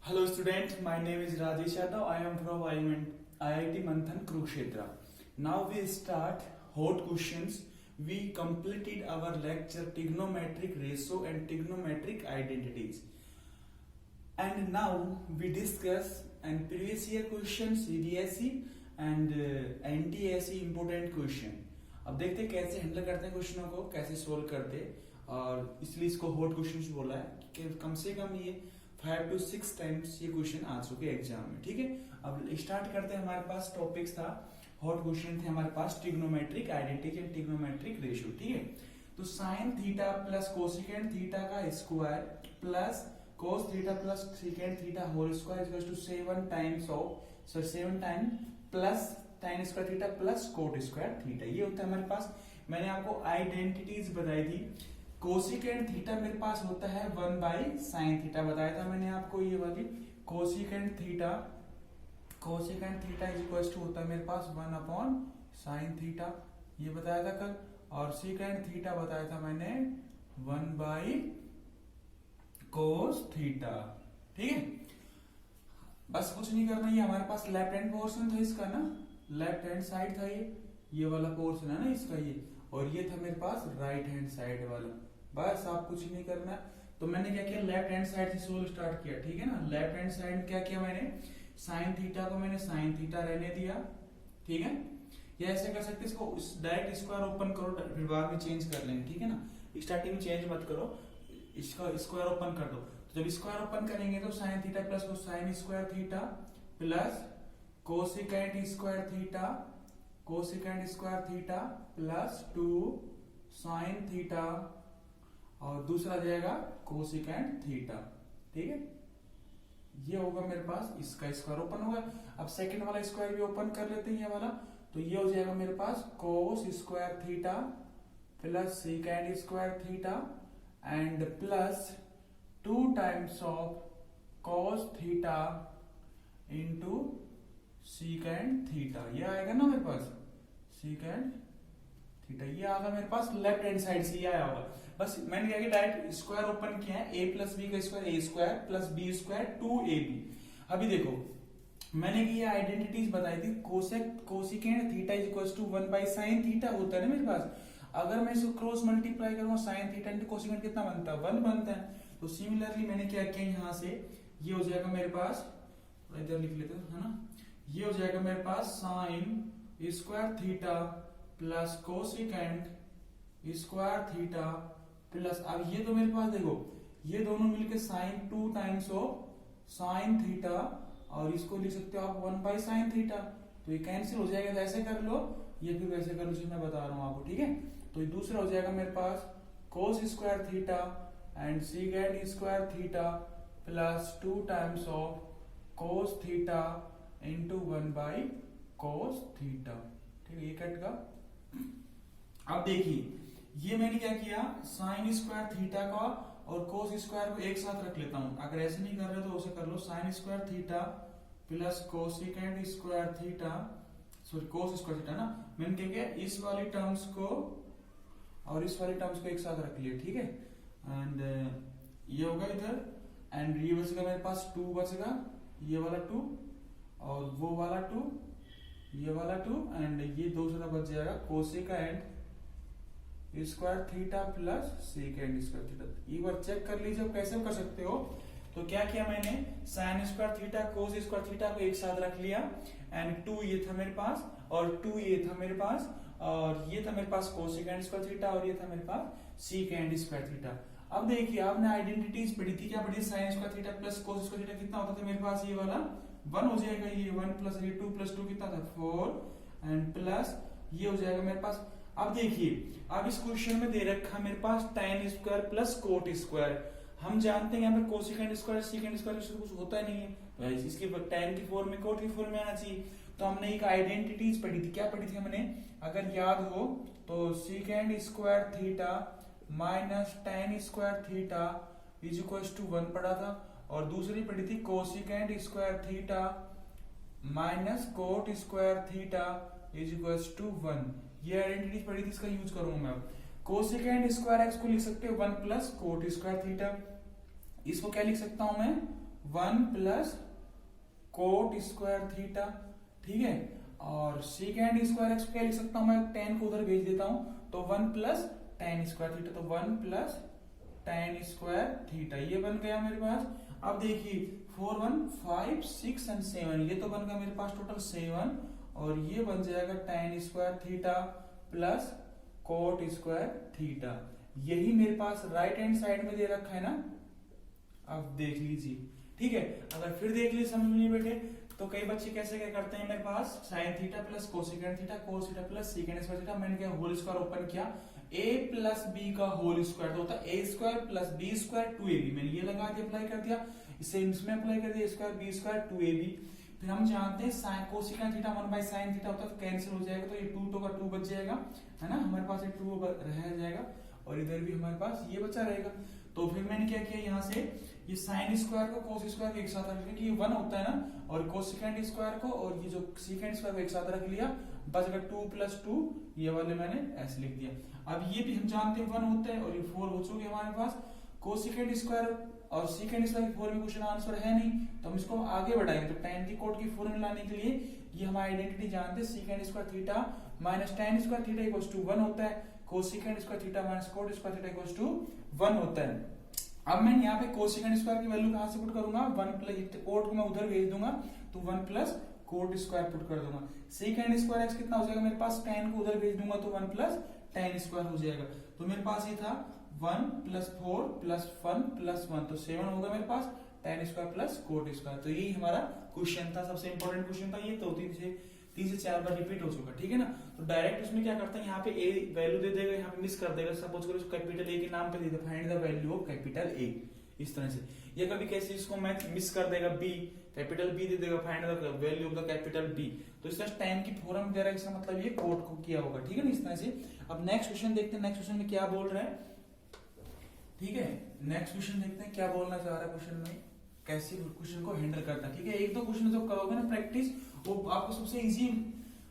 Hello student, my name is Rajesh Yadav. I am from IIT Manthan Kurukshetra. Now we start hot questions. We completed our lecture trigonometric ratio and trigonometric identities. And now we discuss and previous year question CDSE and NTSE important question. अब देखते हैं कैसे handle करते हैं क्वेश्चनों को, कैसे solve करते हैं, और इसलिए इसको हॉट क्वेश्चंस बोला है कि कम से कम ये 5 to 6 टाइम्स ये क्वेश्चन आ चुके एग्जाम में। ठीक है, अब स्टार्ट करते हैं। हमारे पास टॉपिक्स था, हॉट क्वेश्चन थे हमारे पास trigonometric identity and trigonometric ratio. ठीक है, तो sine theta plus cosecant theta का square plus cos theta plus secant theta whole square equals to 7 times of 7 time plus tan square theta plus cot square theta. ये होता है हमारे पास। मैंने आपको आइडेंटिटीज बताई थी। कोसिकेंट थीटा मेरे पास होता है 1 बाई साइन थीटा, बताया था मैंने आपको। ये वाली cosecant theta is equal to होता है मेरे पास 1 अपॉन साइन थीटा, ये बताया था कल। और सीकेंट थीटा बताया था मैंने 1 बाई कोस थीटा। ठीक है, बस कुछ नहीं करना। ये हमारे पास लेफ्ट हैंड पोर्शन था इसका ना, लेफ्ट हैंड साइड था ये वाला पोर्शन है ना इसका ये, और ये था मेरे पास राइट हैंड साइड वाला। बस आप कुछ नहीं करना। तो मैंने क्या किया, लेफ्ट हैंड साइड से सोल्व स्टार्ट किया। ठीक है ना, लेफ्ट हैंड साइड क्या किया मैंने, साइन थीटा को मैंने साइन थीटा रहने दिया। ठीक है, या ऐसे कर सकते इसको डायरेक्ट स्क्वायर ओपन करो, फिर बाद में चेंज कर लेंगे। ठीक है ना, स्टार्टिंग में चेंज मत करो, इसका स्क्वायर ओपन कर दो। तो जब स्क्वायर ओपन करेंगे तो sine theta plus sine square theta plus cosecant square theta plus 2 sign theta, और दूसरा जाएगा कोसिकेंट थीटा। ठीक है, ये होगा मेरे पास, इसका स्क्वायर ओपन होगा। अब सेकंड वाला स्क्वायर भी ओपन कर लेते हैं, ये वाला। तो ये हो जाएगा मेरे पास cos square theta plus secant square theta and plus 2 times of cos theta into secant theta. ये आएगा ना मेरे पास सीकेंड थीटा, ये आएगा मेरे पास लेफ्ट हैंड साइड से, ये आया होगा। बस मैंने क्या किया, डायरेक्ट स्क्वायर ओपन किया है। a प्लस बी का square a square plus B square 2ab। अभी देखो मैंने ये आइडेंटिटीज बताई थी। Cosecant theta is equal to 1 by sine theta होता है ना मेरे पास। अगर मैं इसको क्रॉस मल्टीप्लाई करूंगा, साइन थीटा इंटू कोसिकेंट कितना बनता है, 1 बनता है। तो सिमिलरली मैंने क्या किया, यहाँ से ये हो जाएगा मेरे पास, इधर लिख लेते हैं, है ना। ये हो जाएगा मेरे पास sine square theta plus cosecant square theta plus, अब ये तो मेरे पास देखो, ये दोनों मिलके sine 2 times of sine theta, और इसको लिख सकते हो आप 1 बाई साइन थीटा। तो ये कैंसिल हो जाएगा, तो ऐसे कर लो, ये फिर वैसे कर लो जो मैं बता रहा हूं आपको। ठीक है, तो ये दूसरा हो जाएगा मेरे पास cos square theta and secant square theta plus 2 times of cos theta into 1 by cos theta. ठीक है, ये कट का। अब देखिए ये मैंने क्या किया, साइन स्क्वायर थीटा का और कोस स्क्वायर को एक साथ रख लेता हूं। अगर ऐसे नहीं कर रहे तो उसे कर लो, sine square theta plus cosecant square theta, sorry cos square theta ना। मैंने क्या किया, इस वाली टर्म्स को और इस वाली टर्म्स को एक साथ रख लिया। ठीक है, एंड ये होगा इधर, एंड ये बचेगा मेरे पास 2 बचेगा, ये वाला 2 और वो वाला 2, ये वाला 2, एंड ये दूसरा बच जाएगा cosecant square theta plus secant square theta. एक बार चेक कर लीजिए आप कैसे कर सकते हो। तो क्या किया मैंने, sign square theta cos square theta को एक साथ रख लिया, एंड 2 ये था मेरे पास और 2 ये था मेरे पास, और ये था मेरे पास कोसिकेंट स्क्वायर थीटा और ये था मेरे पास सीकेंड स्क्वायर थीटा। अब देखिए आपने आइडेंटिटीज पढ़ी थी, क्या पढ़ी, sign square theta plus cos square theta कितना होता था मेरे पास, ये वाला 1 हो जाएगा, ये 1 प्लस ये 2 प्लस 2 कितना था 4, एंड प्लस ये हो जाएगा मेरे पास। अब देखिए, अब इस क्वेश्चन में दे रखा मेरे पास tan square plus cot square. हम जानते हैं यहाँ पे कोसिकेंट स्क्वायर सीकेंट स्क्वायर कुछ होता नहीं है, तो इसकी tan की फॉर्म में कोट की फॉर्म में आना चाहिए। तो हमने एक आइडेंटिटीज पढ़ी थी, क्या पढ़ी थी हमने, अगर याद हो तो secant square theta minus tan square theta is equal to 1 पढ़ा था, और दूसरी पढ़ी थी cosecant square theta minus cot square theta is equal to 1। ये आइडेंटिटी पढ़ी थी, इसका यूज करूंगा मैं। कोसिकेंट स्क्वायर एक्स को लिख सकते हो 1 प्लस कोट स्क्वायर थीटा, इसको क्या लिख सकता हूं मैं 1 प्लस कोट स्क्वायर थीटा, ठीक है। और सीकेंड स्क्वायर एक्स क्या लिख सकता हूं मैं, टेन को उधर भेज देता हूं, तो 1 प्लस टेन स्क्वायर थीटा, तो 1 प्लस टेन स्क्वायर थीटा, ये बन गया मेरे पास। अब देखिए 4 1 5 6 एंड 7, ये तो बन गया मेरे पास टोटल 7, और ये बन जाएगा ten square theta plus cot square theta. यही मेरे पास राइट हैंड साइड में दे रखा है ना, अब देख लीजिए, ठीक है। अगर फिर देख लीजिए समझ में नहीं बैठे तो कई बच्चे कैसे क्या करते हैं, मेरे पास sine theta plus cosecant theta, cos theta plus secant square theta, मैंने क्या होल स्क्वायर ओपन किया, a प्लस बी का होल स्क्वायर तो होता है A square plus B square 2ab, मैंने ये लगा दिया, अप्लाई कर दिया, इसे इसमें अप्लाई कर दिया, स्क्वायर बी स्क्वायर 2ab। फिर हम जानते हैं sine cosecant theta 1 by sine theta होता है, तो कैंसिल हो जाएगा, तो ये 2 तो का 2 बच जाएगा, है ना, हमारे पास ये 2 रह जाएगा, और इधर भी हमारे पास ये बचा रहेगा। तो फिर मैंने क्या किया, यहाँ से ये साइन स्क्वायर को कोस स्क्वायर को एक साथ रख लिया, ये 1 होता है ना, और कोसेकेंड स्क्वायर को और ये जो सीकेंड स्क्वायर को एक साथ रख लिया, बच गया 2 प्लस 2, ये वाले मैंने ऐसे लिख दिया। अब ये भी हम जानते हैं 1 होता है, और ये 4 हो चुके हमारे पास। कोसेकेंड स्क्वायर और सीकेंड स्क्वायर 4 में क्वेश्चन आंसर है नहीं, तो हम इसको आगे बढ़ाएंगे, तो tan की कोट की फॉर्मूला लाने के लिए ये हम आइडेंटिटी जानते हैं, secant square theta minus tan square theta equals to 1 होता है, cosecant square theta minus cot square theta equals to 1 होता है। अब मैं यहाँ पे कोसेकेंड स्क्वायर की वैल्यू कहां से पुट करूंगा, 1 प्लस कोट को मैं उधर भेज दूंगा, तो 1 प्लस कोट स्क्वायर पुट कर दूंगा। सेकेंड स्क्वायर एक्स कितना हो जाएगा मेरे पास, tan को उधर भेज दूंगा, तो 1 प्लस tan स्क्वायर हो जाएगा। तो मेरे पास ये था 1 प्लस 4 प्लस 1 प्लस 1, तो 7 होगा मेरे पास, tan square plus cot square. तो यही हमारा क्वेश्चन था, सबसे इंपॉर्टेंट क्वेश्चन था ये, तो 3 से 4 बार रिपीट हो चुका, ठीक है ना। तो डायरेक्ट उसमें क्या करता है, यहाँ पे ए वैल्यू दे देगा, यहाँ पे मिस कर देगा, सपोज करो कैपिटल ए के नाम पे दे दे, find the value of capital A, इस तरह से। या कभी कैसे इसको मैं मिस कर देगा, बी कैपिटल बी दे देगा, find the value of the capital B, तो इस तरह टाइम की फॉर्म दे रहा है, इसका मतलब ये कोड को किया होगा, ठीक है ना, इस तरह से। अब नेक्स्ट क्वेश्चन देखते हैं, नेक्स्ट क्वेश्चन में क्या बोल रहा है, ठीक है। नेक्स्ट क्वेश्चन देखते हैं क्या बोलना चाह रहा है क्वेश्चन में, कैसे क्वेश्चन को हैंडल करता है, ठीक है। एक दो क्वेश्चन जो करोगे ना प्रैक्टिस, वो आपको सबसे इजी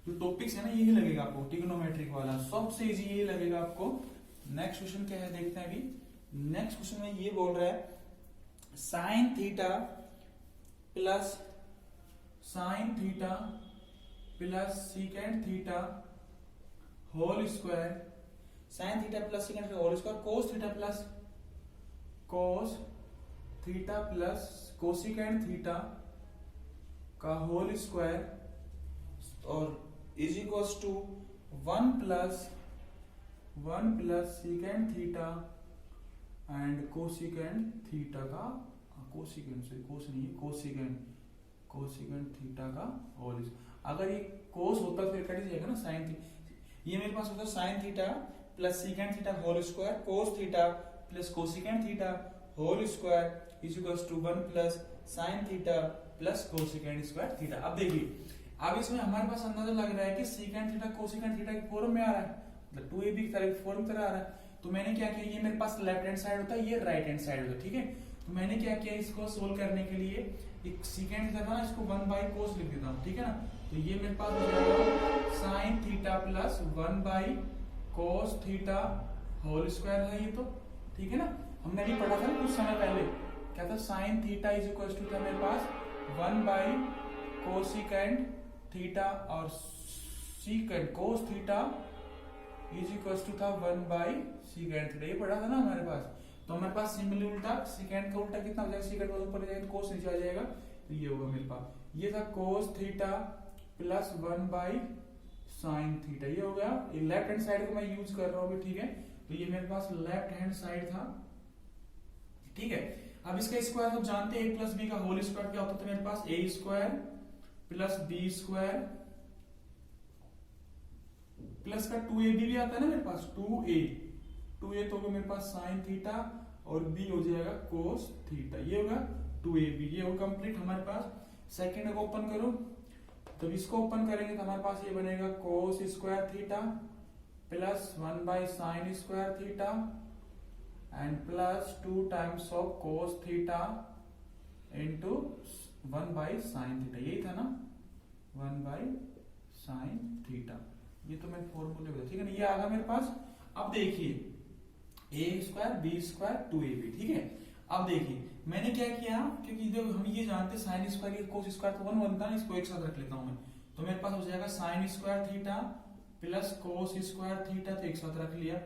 जो टॉपिक्स है ना यही लगेगा आपको, ट्रिग्नोमेट्रिक वाला सबसे इजी यही लगेगा आपको। नेक्स्ट क्वेश्चन क्या है देखते हैं अभी। नेक्स्ट क्वेश्चन में ये बोल रहा है sine theta plus secant theta whole square, sine theta plus secant theta whole square, cos theta plus cosecant theta का होल स्क्वायर, और is equals to 1 plus secant theta and cosecant theta का cosecant theta का whole. अगर ये कोस होता फिर cut जाएगा ना साइन थीटा, ये मेरे पास होता sine theta plus secant theta whole square, cos theta plus cosecant theta whole square is equals to 1 plus sine theta plus cosecant square theta. अब देखिए, अब इसमें हमारे पास अंदाजा लग रहा है कि सीकेंड थीटा कोसिकेंड थीटा की फॉर्म में आ रहा है, मतलब 2ab की तरह फॉर्म में तरह आ रहा है। तो मैंने क्या किया, ये मेरे पास लेफ्ट हैंड साइड होता है, ये राइट हैंड साइड होता है, ठीक है। तो मैंने क्या किया, इसको सोल्व करने के लिए एक सीकेंड थीटा था ना, इसको 1 बाई कोस लिख देता हूँ, ठीक है ना। तो ये मेरे पास हो जाएगा sine theta plus 1 by cos theta whole square है ये, तो ठीक है ना। हमने अभी पढ़ा था कुछ समय पहले, क्या था, sine theta is equal to था मेरे पास 1 बाई कोसिकेंड थीटा, और secant cos theta is equal to था 1 बाई सीकेंड थीटा, ये पढ़ा था ना हमारे पास। तो हमारे पास सिंपली उल्टा, सीकेंड का उल्टा कितना हो जाएगा, सीकेंड का ऊपर जाएगा तो कोस नीचे आ जाएगा, तो ये होगा मेरे पास, ये था कोस theta plus 1 by sine theta, ये हो गया। ये लेफ्ट हैंड साइड को मैं यूज कर रहा हूँ, ठीक है। तो ये मेरे पास लेफ्ट हैंड साइड था, ठीक है। अब इसका स्क्वायर हम जानते हैं, a प्लस बी का होल स्क्वायर क्या होता था मेरे पास, a square plus B square plus का 2ab भी आता है ना मेरे पास, 2a तो होगा मेरे पास साइन थीटा, और b हो जाएगा कोस थीटा, ये होगा 2ab, ये होगा कंप्लीट हमारे पास। सेकंड को ओपन करो, तो इसको ओपन करेंगे तो हमारे पास ये बनेगा cos square theta plus 1 by sign square theta and plus 2 times of cos theta into 1 by sine theta, यही था ना, 1 बाई साइन थीटा, ये तो मैं फॉर्मूले बता, ठीक है ना, ये आ गया मेरे पास। अब देखिए a square B square 2ab, ठीक है। अब देखिए मैंने क्या किया, क्योंकि देखो हम ये जानते साइन स्क्वायर कोस स्क्वायर तो 1 बनता है, इसको एक साथ रख लेता हूं मैं, तो मेरे पास हो जाएगा sine square theta plus cos square theta, तो एक साथ रख लिया।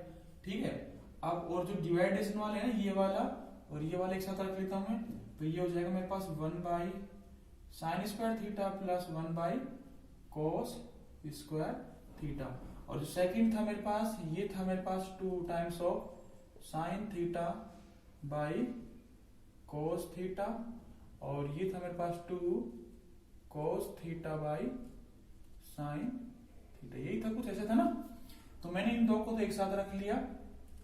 ठीक है, अब और जो डिवाइडेशन वाले हैं ये वाला और ये वाला एक साथ रख लेता हूं मैं, तो ये हो जाएगा मेरे पास 1 by sign square theta plus 1 by cos square theta. और जो सेकंड था मेरे पास, ये था मेरे पास 2 times of sine theta by cos theta, और ये था मेरे पास 2 cos theta by sine theta, यही था, कुछ ऐसा था ना। तो मैंने इन दो को तो एक साथ रख लिया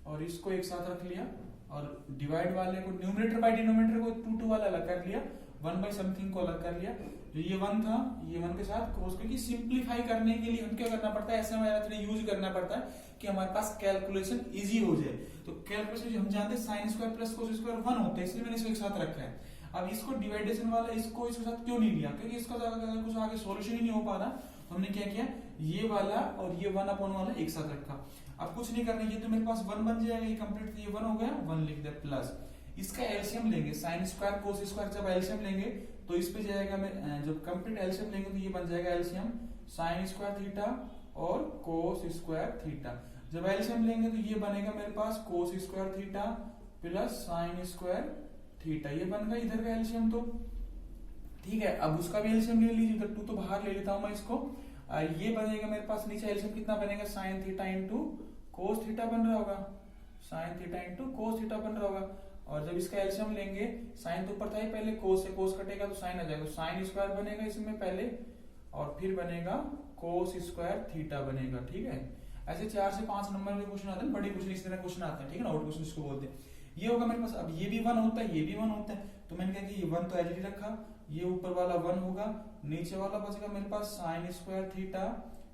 और इसको एक साथ रख लिया, और डिवाइड वाले को न्यूमरेटर बाय डिनोमिनेटर को 2 वाला अलग कर लिया, 1 बाई समथिंग को अलग कर लिया। तो ये 1 था, ये 1 के साथ कोस, क्योंकि सिंप्लीफाई करने के लिए हम क्या करना पड़ता है, ऐसा मेथड यूज करना पड़ता है कि हमारे पास कैलकुलेशन इजी हो जाए। तो कैलकुलेशन हम जानते हैं sign square plus cos square 1 होता है, इसलिए मैंने इसको एक साथ रखा है। अब इसको डिवाइडेशन वाला इसको इसके साथ क्यों नहीं लिया, क्योंकि इसका कुछ आगे सॉल्यूशन ही नहीं हो पा रहा, तो हमने क्या किया, ये वाला और ये 1 अपॉन वाला एक साथ रखा। अब कुछ नहीं करना, ये तो मेरे पास 1 बन जाएगा, ये कंप्लीट, ये 1 हो गया, 1 लिख दे प्लस इसका एलसीएम लेंगे, साइन स्क्वायर कोस स्क्वायर जब एलसीएम लेंगे तो इस पे जाएगा, जब कंप्लीट एलसीएम लेंगे तो ये बन जाएगा एलसीएम साइन स्क्वायर थीटा और कोस स्क्वायर थीटा। जब एलसीएम लेंगे तो ये बनेगा मेरे पास cos square theta plus sine square theta, ये बन गया इधर का एलसीएम। तो ठीक है, अब उसका भी एलसीएम ले लीजिए, इधर 2 तो बाहर ले लेता हूं मैं इसको, ये बनेगा मेरे पास नीचे एलसीएम कितना बनेगा, sign theta into cos theta बन रहा होगा, sign theta into cos theta बन रहा होगा। और जब इसका एलसीएम लेंगे, साइन तो ऊपर था ही पहले, कोस से कोस कटेगा तो साइन आ जाएगा, तो साइन स्क्वायर बनेगा इसमें पहले और फिर बनेगा कोस स्क्वायर थीटा बनेगा। ठीक है, ऐसे 4 से 5 नंबर के क्वेश्चन आते हैं, बड़े क्वेश्चन इस तरह क्वेश्चन आते हैं। ठीक है ना, आउट क्वेश्चन इसको बोलते हैं। ये होगा मेरे पास, अब ये भी 1 होता है, ये भी 1 होता है, तो मैंने कहा कि ये 1 तो एलडी रखा, ये ऊपर वाला 1 होगा, नीचे वाला बचेगा मेरे पास sine square theta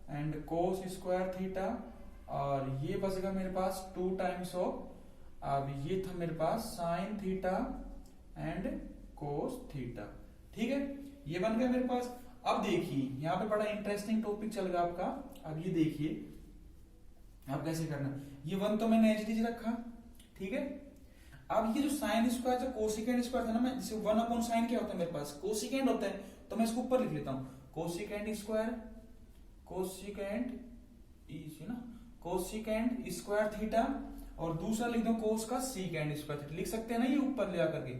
and cos square theta, और ये बचेगा मेरे पास 2 टाइम्स ऑफ, अब ये था मेरे पास sine theta and cos theta. ठीक है, ये बन गया मेरे पास। अब देखिए यहाँ पे बड़ा इंटरेस्टिंग टॉपिक चल रहा आपका। अब ये देखिए अब कैसे करना, ये 1 तो मैंने एच डी रखा, ठीक है। अब ये जो साइन स्क्वायर जो कोसिकेंड स्क्वायर था ना, मैं जैसे 1 अपॉन साइन क्या होता है मेरे पास, कोसिकेंड होता है, तो मैं इसको ऊपर लिख लेता हूं, कोसिकेंड स्क्वायर, कोसिकेंड ना, कोसिकेंड स्क्वायर थीटा, और दूसरा लिख दो कोस का सीकेंड स्क्वायर थीटा, लिख सकते हैं ना ये ऊपर ले आकर के।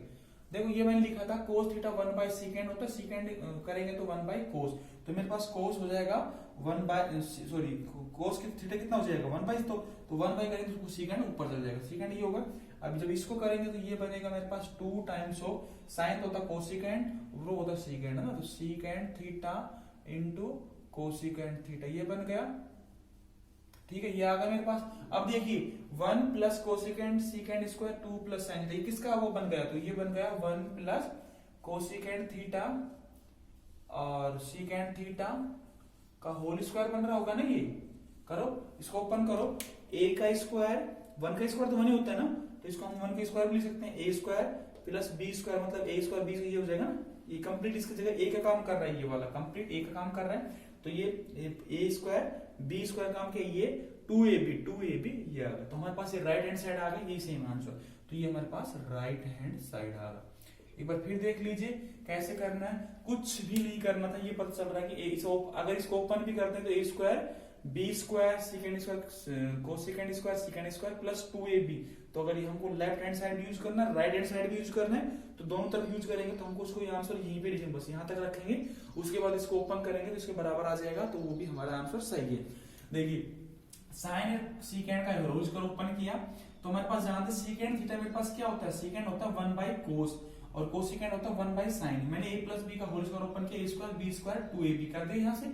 देखो ये मैंने लिखा था कोस थीटा 1 बाई सीकेंड होता है, सीकेंड करेंगे तो 1 बाई कोस, तो मेरे पास कोस हो जाएगा 1 बाई, सॉरी कोस थीटा कितना हो जाएगा 1 बाई, तो 1 बाई करेंगे तो सीकेंड ऊपर चल जाएगा, सीकेंड ये होगा। अब जब इसको करेंगे तो ये बनेगा मेरे पास 2 टाइम्स ऑफ साइन तो होता कोसिकेंड, वो होता सीकेंड है ना, तो secant theta into cosecant theta, ये बन गया। ठीक है, ये आ गया मेरे पास। अब देखिए 1 plus cosecant secant square 2 plus sine theta, किसका वो बन गया, तो ये बन गया 1 प्लस कोसिकेंड थीटा और सीकेंड थीटा का होल स्क्वायर बन रहा होगा ना। ये करो, इसको ओपन करो, a का स्क्वायर, 1 का स्क्वायर तो 1 ही होता है ना, तो इसको हम 1 का स्क्वायर भी लिख सकते हैं, a square plus b square, मतलब a स्क्वायर b ये हो जाएगा ना, ये कंप्लीट इसकी जगह a का काम कर रहा है, ये वाला कंप्लीट a का काम कर रहा है, तो ये a स्क्वायर b स्क्वायर काम किया, ये 2ab ये आ गया, तो हमारे पास ये राइट हैंड साइड आ गई, ये सेम आंसर, तो ये हमारे पास राइट हैंड साइड आ गया। एक बार फिर देख लीजिए कैसे करना है, कुछ भी नहीं करना था, ये पता चल रहा है कि अगर इसको ओपन भी करते हैं तो a square b square second square cosecant square second square plus 2ab, तो अगर ये हमको लेफ्ट हैंड साइड भी यूज करना है, राइट हैंड साइड भी यूज करना है, तो दोनों तरफ यूज करेंगे, तो हमको उसको आंसर यहीं पे लिखेंगे, बस यहाँ तक रखेंगे, उसके बाद इसको ओपन करेंगे तो इसके बराबर आ जाएगा, तो वो भी हमारा आंसर सही है। देखिए साइन सीकेंड का रोज कर ओपन किया, तो हमारे पास जानते सीकेंड थीटा मेरे पास क्या होता है, सीकेंड होता है 1 बाई कोस और कोसिकेंड होता है 1 बाई साइन। मैंने a प्लस b का होल स्क्वायर ओपन किया, a square b square 2ab कर दिया यहाँ से,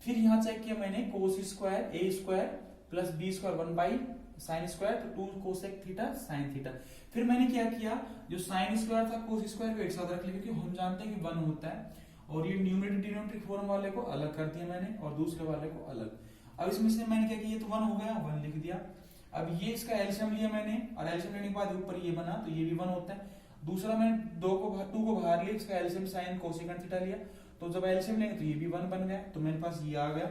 फिर यहाँ चेक किया मैंने कोस square a square plus b square 1 by sine square, तो 2 कोसेक थीटा साइन थीटा। फिर मैंने क्या किया, जो साइन स्क्वायर था कोस स्क्वायर को एक साथ रख लिया, क्योंकि हम जानते हैं कि 1 होता है, और ये न्यूमरेटर डिनोमिनेटर फॉर्म वाले को अलग कर दिया मैंने और दूसरे वाले को अलग। अब इसमें से मैंने क्या किया, ये तो 1 हो गया, 1 लिख दिया। अब ये इसका एलसीएम लिया मैंने, और एलसीएम लेने के बाद ऊपर ये बना, तो ये भी 1 होता है। दूसरा मैंने 2 को बाहर लिया, इसका एलसीएम साइन कोसेकेंड थीटा लिया, तो जब एलसीएम लेंगे तो ये भी 1 बन गया, तो मेरे पास ये आ गया।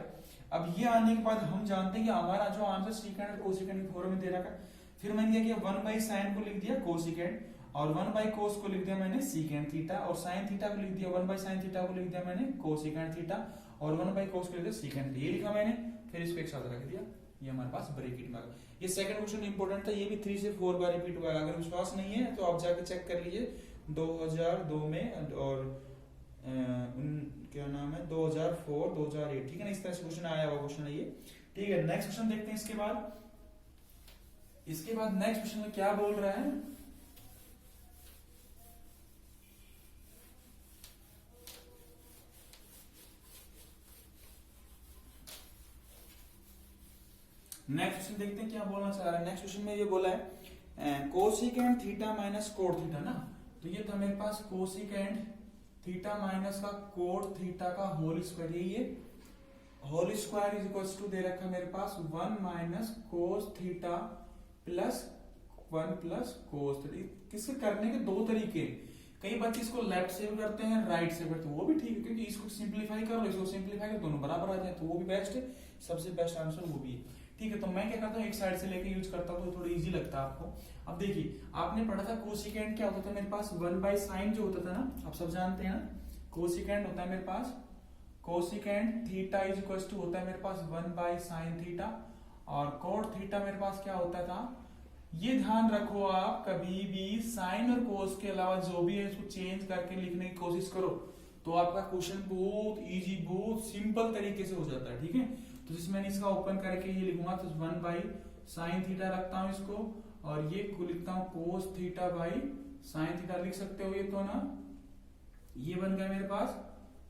अब ये आने के बाद हम जानते हैं कि हमारा जो आंसर सीकेंड और कोसेकेंड के फॉर्म में दे रखा है, फिर मैंने क्या किया 1 बाई साइन को लिख दिया कोसेकेंड, और 1/cos को लिख दिया मैंने सीकेंड थीटा, और साइन थीटा को लिख दिया 1/sin थीटा को लिख दिया मैंने कोसिकेंड थीटा, और 1/cos को लिख दिया सीकेंड थीटा। ये लिखा मैंने, फिर इसको एक साथ रख दिया, ये हमारे पास ब्रैकेट में आ गया। ये सेकंड क्वेश्चन इंपॉर्टेंट था, ये भी 3 से 4 बार रिपीट हुआ है। अगर विश्वास नहीं है तो आप जाके चेक कर लीजिए 2002 में, और क्या नाम है 2004 2008, ठीक है ना, इस तरह से क्वेश्चन आया हुआ क्वेश्चन है ये। ठीक है, नेक्स्ट क्वेश्चन देखते हैं। इसके बाद नेक्स्ट क्वेश्चन में क्या बोल रहा है, नेक्स्ट क्वेश्चन देखते हैं क्या बोलना चाह रहा है। नेक्स्ट क्वेश्चन में ये बोला है cosecant theta minus cot theta ना, तो ये था मेरे पास कोसिकेंड थीटा माइनस का कोट थीटा का होल स्क्वायर, ये whole square is equal to दे रखा मेरे पास 1 minus cos theta plus 1 plus cos theta. किसके करने के दो तरीके, कई बच्चे इसको लेफ्ट से भी करते हैं राइट से करते हैं, वो भी ठीक है, क्योंकि इसको सिंप्लीफाई कर लो, इसको सिंप्लीफाई कर, दोनों बराबर आ जाए तो वो भी बेस्ट है, सबसे बेस्ट आंसर वो भी है। ठीक है, तो मैं क्या करता हूँ एक साइड से लेके यूज करता हूँ तो थोड़ा इजी लगता है आपको। अब देखिए आपने पढ़ा था कोसिकेंड क्या होता था मेरे पास 1/sin जो होता था ना, आप सब जानते हैं ना, कोसिकेंड होता है मेरे पास cosecant theta is equal to होता है मेरे पास 1/sin थीटा, और कोट थीटा मेरे पास क्या होता था, ये ध्यान रखो आप कभी भी साइन और कोस के अलावा जो भी है इसको चेंज करके लिखने की कोशिश करो तो आपका क्वेश्चन बहुत इजी बहुत सिंपल तरीके से हो जाता है। ठीक है, तो जिसमें मैंने इसका ओपन करके ये लिखूंगा तो 1/sin थीटा रखता हूं इसको, और ये को लिखता हूं cos theta by sin theta, लिख सकते हो ये तो ना, ये बन गया मेरे पास,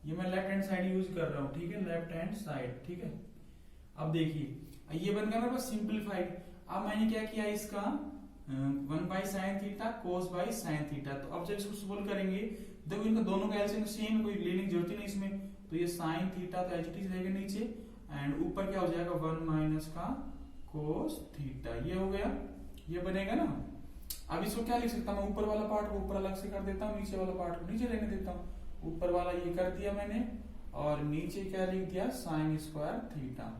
ये मैं लेफ्ट हैंड साइड यूज कर रहा हूं, ठीक है, लेफ्ट हैंड साइड। ठीक है, अब देखिए ये बन गया मेरे पास सिंप्लीफाइड। अब मैंने क्या किया इसका 1/sin थीटा cos/sin थीटा, तो अब जब इसको सोल्व करेंगे देखो इनका दोनों का एलसीएम सेम, कोई लेने की जरूरत ही नहीं इसमें, तो ये sin थीटा तो एज इट इज रहेगा नीचे, एंड ऊपर क्या हो जाएगा 1 माइनस का cos थीटा, ये हो गया, ये बनेगा ना। अब इसको क्या लिख सकता हूँ, ऊपर वाला पार्ट को ऊपर अलग से कर देता हूँ, नीचे वाला पार्ट को नीचे रहने देता हूँ। ऊपर वाला ये कर दिया मैंने, और नीचे क्या लिख दिया sin स्क्वायर थीटा।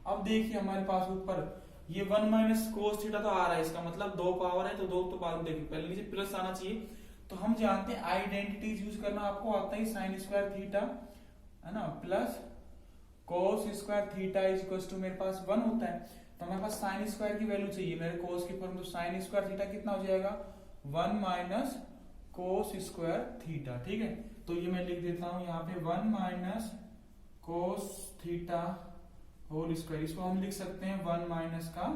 अब देखिए हमारे पास ऊपर ये 1 माइनस कोस थीटा तो आ रहा है, इसका मतलब 2 पावर है तो 2 तो बाद में देखिए, पहले नीचे प्लस आना चाहिए। तो हम जानते हैं आइडेंटिटीज यूज करना आपको आता है, sin स्क्वायर थीटा है ना plus cos square theta is equal to मेरे पास 1 होता है, तो हमारे पास sin स्क्वायर की वैल्यू चाहिए मेरे cos की फॉर्म, तो sin स्क्वायर थीटा कितना हो जाएगा 1 माइनस cos स्क्वायर थीटा। ठीक है, तो ये मैं लिख देता हूं यहाँ पे 1 minus cos theta whole square, इसको हम लिख सकते हैं 1 माइनस का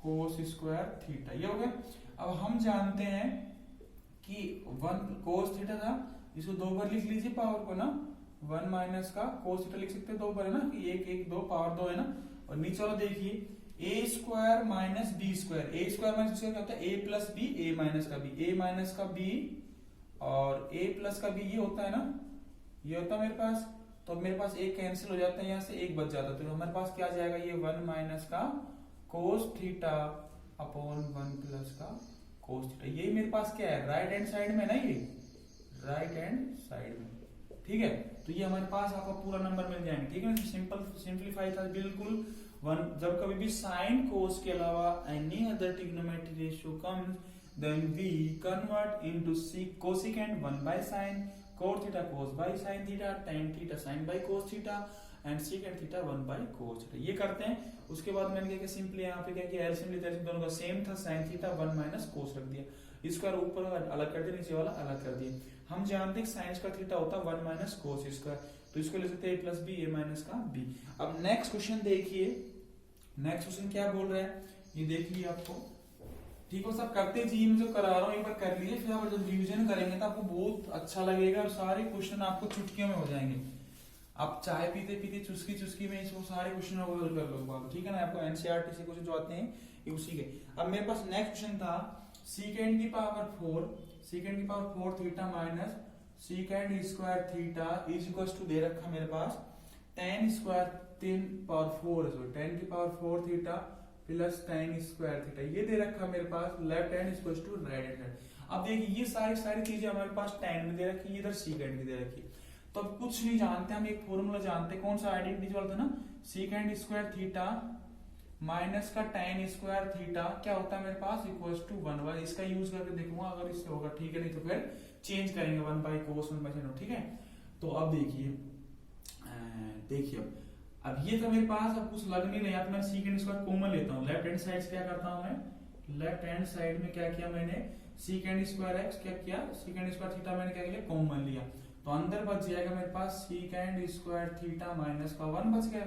cos स्क्वायर थीटा, ये हो गया। अब हम जानते हैं कि 1 cos थीटा था, इसको 2 बार लिख लीजिए पावर को ना, 1 माइनस का cos थीटा लिख सकते हैं 2 बार है ना, कि 1 1 2 पावर 2 है ना, और नीचे वाला देखिए a square minus B square, a square minus क्या होता है a plus B, a minus का b, a माइनस का b और a प्लस का b, ये होता है ना, ये होता है मेरे पास, तो मेरे पास एक कैंसिल हो जाता है, यहाँ से एक बच जाता है, तो हमारे पास क्या आ जाएगा ये 1 माइनस का cos थीटा अपॉन 1 प्लस का cos थीटा। यही मेरे पास क्या है राइट हैंड साइड में ना, ये राइट हैंड साइड में। ठीक है, तो ये हमारे पास आपका पूरा नंबर मिल जाएंगे। ठीक है ना, सिंपल सिंप्लीफाई था बिल्कुल। जब कभी भी साइन कोस के अलावा any other trigonometry ratio comes then we convert into cosecant 1/sin, cot theta cos/sin theta, tan theta sin/cos theta and secant theta 1/cos theta, ये करते हैं। उसके बाद मैंने क्या सिंपली यहाँ पे क्या किया एलसीएम लेते हैं, दोनों का सेम था, sin थीटा 1 माइनस cos रख दिया, इसका ऊपर अलग कर दिया, नीचे वाला अलग कर दिया। हम जानते हैं sin का थीटा होता है 1 माइनस cos स्क्वायर, तो इसको ले सकते हैं a plus B, a minus का b। अब नेक्स्ट क्वेश्चन देखिए, नेक्स्ट क्वेश्चन क्या बोल रहे हैं ये देख लिया आपको। ठीक हो, सब करते जी, मैं जो करा रहा हूँ एक बार कर लीजिए, फिर आप जब रिवीजन करेंगे तो आपको बहुत अच्छा लगेगा और सारे क्वेश्चन आपको चुटकियों में हो जाएंगे। आप चाय पीते पीते चुस्की चुस्की में इसको सारे क्वेश्चन को हल कर लो, ठीक है ना। आपको एनसीईआरटी से क्वेश्चन जो आते हैं ये उसी के। अब मेरे पास नेक्स्ट क्वेश्चन था सीकेंड की power 4 theta minus secant square theta is equal to दे रखा मेरे पास tan स्क्वायर 10 पावर 4 है, 10 की power 4 theta plus tan square theta, ये दे रखा मेरे पास left hand equal to right hand. अब देखिए ये सारी चीजें हमारे पास tan में दे रखी है, इधर सीकेंड में दे रखी है, तो अब कुछ नहीं जानते हम, एक फॉर्मूला जानते हैं, कौन सा आइडेंटिटी वाला था ना, सीकेंड स्क्वायर थीटा माइनस का tan स्क्वायर थीटा क्या होता है मेरे पास इक्वल टू 1 इसका यूज करके देखूंगा अगर इससे होगा ठीक है, नहीं तो फिर चेंज करेंगे 1/cos 1/sin, ठीक है। तो अब देखिए अब ये तो मेरे पास अब कुछ लग नहीं रहा, तो मैं सीकेंड स्क्वायर कॉमन लेता हूँ। लेफ्ट हैंड साइड से क्या करता हूँ मैं, लेफ्ट हैंड साइड में क्या किया मैंने, सीकेंड स्क्वायर एक्स क्या किया, सीकेंड स्क्वायर थीटा मैंने क्या किया कॉमन लिया, तो अंदर बच जाएगा मेरे पास सीकेंड स्क्वायर थीटा माइनस का 1 बच गया।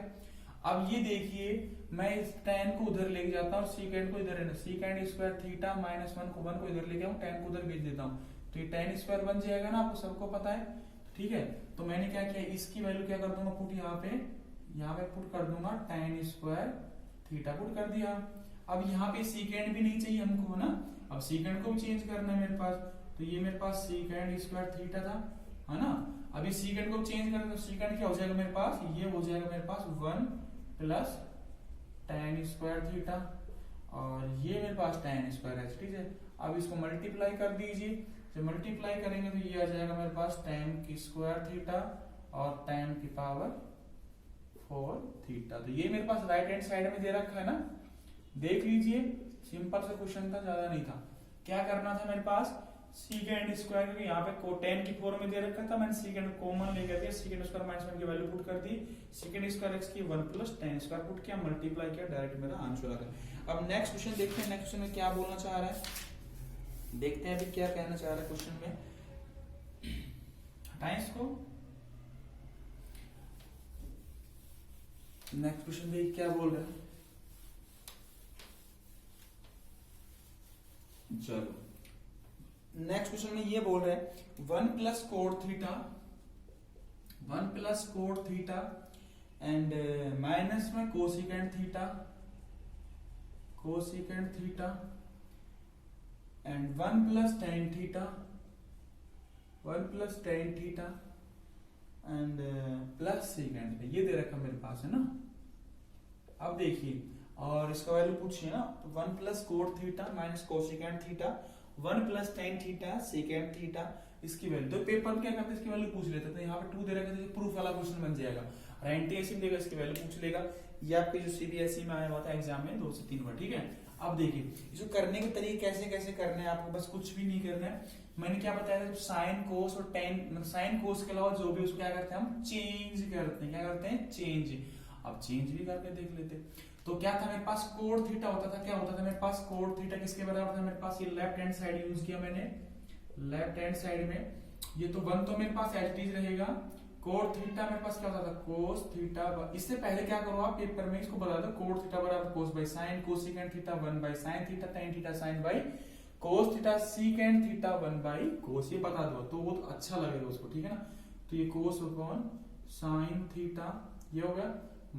अब ये देखिए मैं इस tan को उधर लेके जाता हूँ, सीकेंड को इधर, सीकेंड स्क्वायर थीटा माइनस 1 को इधर लेके आऊँ, tan को उधर भेज देता हूँ, तो ये tan स्क्वायर बन जाएगा ना, आपको सबको पता है, ठीक है। तो मैंने क्या किया, इसकी वैल्यू क्या कर दूंगा पुट, यहाँ पे पुट कर दूंगा tan स्क्वायर थीटा पुट कर दिया। अब यहाँ पे सीकेंड भी नहीं चाहिए हमको ना, अब सीकेंड को भी चेंज करना है मेरे पास, तो ये मेरे पास सीकेंड स्क्वायर थीटा था, है ना। अभी सीकेंड को चेंज करना, तो सीकेंड क्या हो जाएगा मेरे पास, ये हो जाएगा मेरे पास 1 प्लस tan स्क्वायर थीटा, और ये मेरे पास tan स्क्वायर है, ठीक है। अब इसको मल्टीप्लाई कर दीजिए, जब मल्टीप्लाई करेंगे तो ये आ जाएगा मेरे पास tan की स्क्वायर थीटा और tan की पावर 4 थीटा। तो ये मेरे पास राइट हैंड साइड में दे रखा है ना, देख लीजिए, सिंपल सा क्वेश्चन था, ज्यादा नहीं था। क्या करना था मेरे पास, सीकेंड स्क्वायर, क्योंकि यहाँ पे tan की 4 में दे रखा था, मैंने सीकेंड कॉमन लेकर के सीकेंड स्क्वायर माइनस 1 की वैल्यू पुट कर दी, सीकेंड स्क्वायर एक्स की 1 प्लस tan स्क्वायर पुट किया, मल्टीप्लाई किया, डायरेक्ट मेरा आंसर आ गया। अब नेक्स्ट क्वेश्चन देखते हैं, नेक्स्ट क्वेश्चन में क्या बोलना चाह रहा है, देखते हैं अभी क्या कहना चाह रहा है क्वेश्चन में। हटाएं इसको, नेक्स्ट क्वेश्चन में क्या बोल रहा है, चलो नेक्स्ट क्वेश्चन में ये बोल रहे हैं 1 plus cot theta and minus में cosecant theta and 1 plus tan theta and plus secant, ये दे रखा मेरे पास है ना। अब देखिए, और इसका वैल्यू पूछिए ना, 1 plus cot theta minus cosecant theta 1 plus tan theta second theta, इसकी वैल्यू तो पेपर में क्या करते हैं, इसकी वैल्यू पूछ लेते हैं, तो यहाँ पे 2 दे रखा है, प्रूफ वाला क्वेश्चन बन जाएगा, और एनटीएससी देगा इसकी वैल्यू पूछ लेगा, ये आपके जो सीबीएसई में आया हुआ था एग्जाम में 2 से 3 बार, ठीक है। अब देखिए इसको करने के तरीके कैसे कैसे करने हैं, आपको बस कुछ भी नहीं करना है। मैंने क्या बताया था, साइन कोस और टेन, साइन कोस के अलावा जो भी उसको क्या करते हैं हम चेंज करते हैं, क्या करते हैं चेंज। अब चेंज भी करके देख लेते। तो क्या था मेरे पास कोड थीटा होता था, क्या होता था मेरे पास कोड थीटा किसके बराबर था मेरे पास, ये लेफ्ट हैंड साइड यूज किया मैंने, लेफ्ट हैंड साइड में ये तो 1 तो मेरे पास एज इट इज रहेगा, कोड थीटा मेरे पास क्या होता था कोस थीटा। इससे पहले क्या करो आप पेपर में इसको बता दो, कोड थीटा बराबर cos by sine cosecant theta 1 by sine theta tan theta sine by cos theta secant theta 1 by cos, ये बता दो तो वो तो अच्छा लगेगा उसको, ठीक है ना। तो ये कोस अपॉन साइन थीटा ये हो गया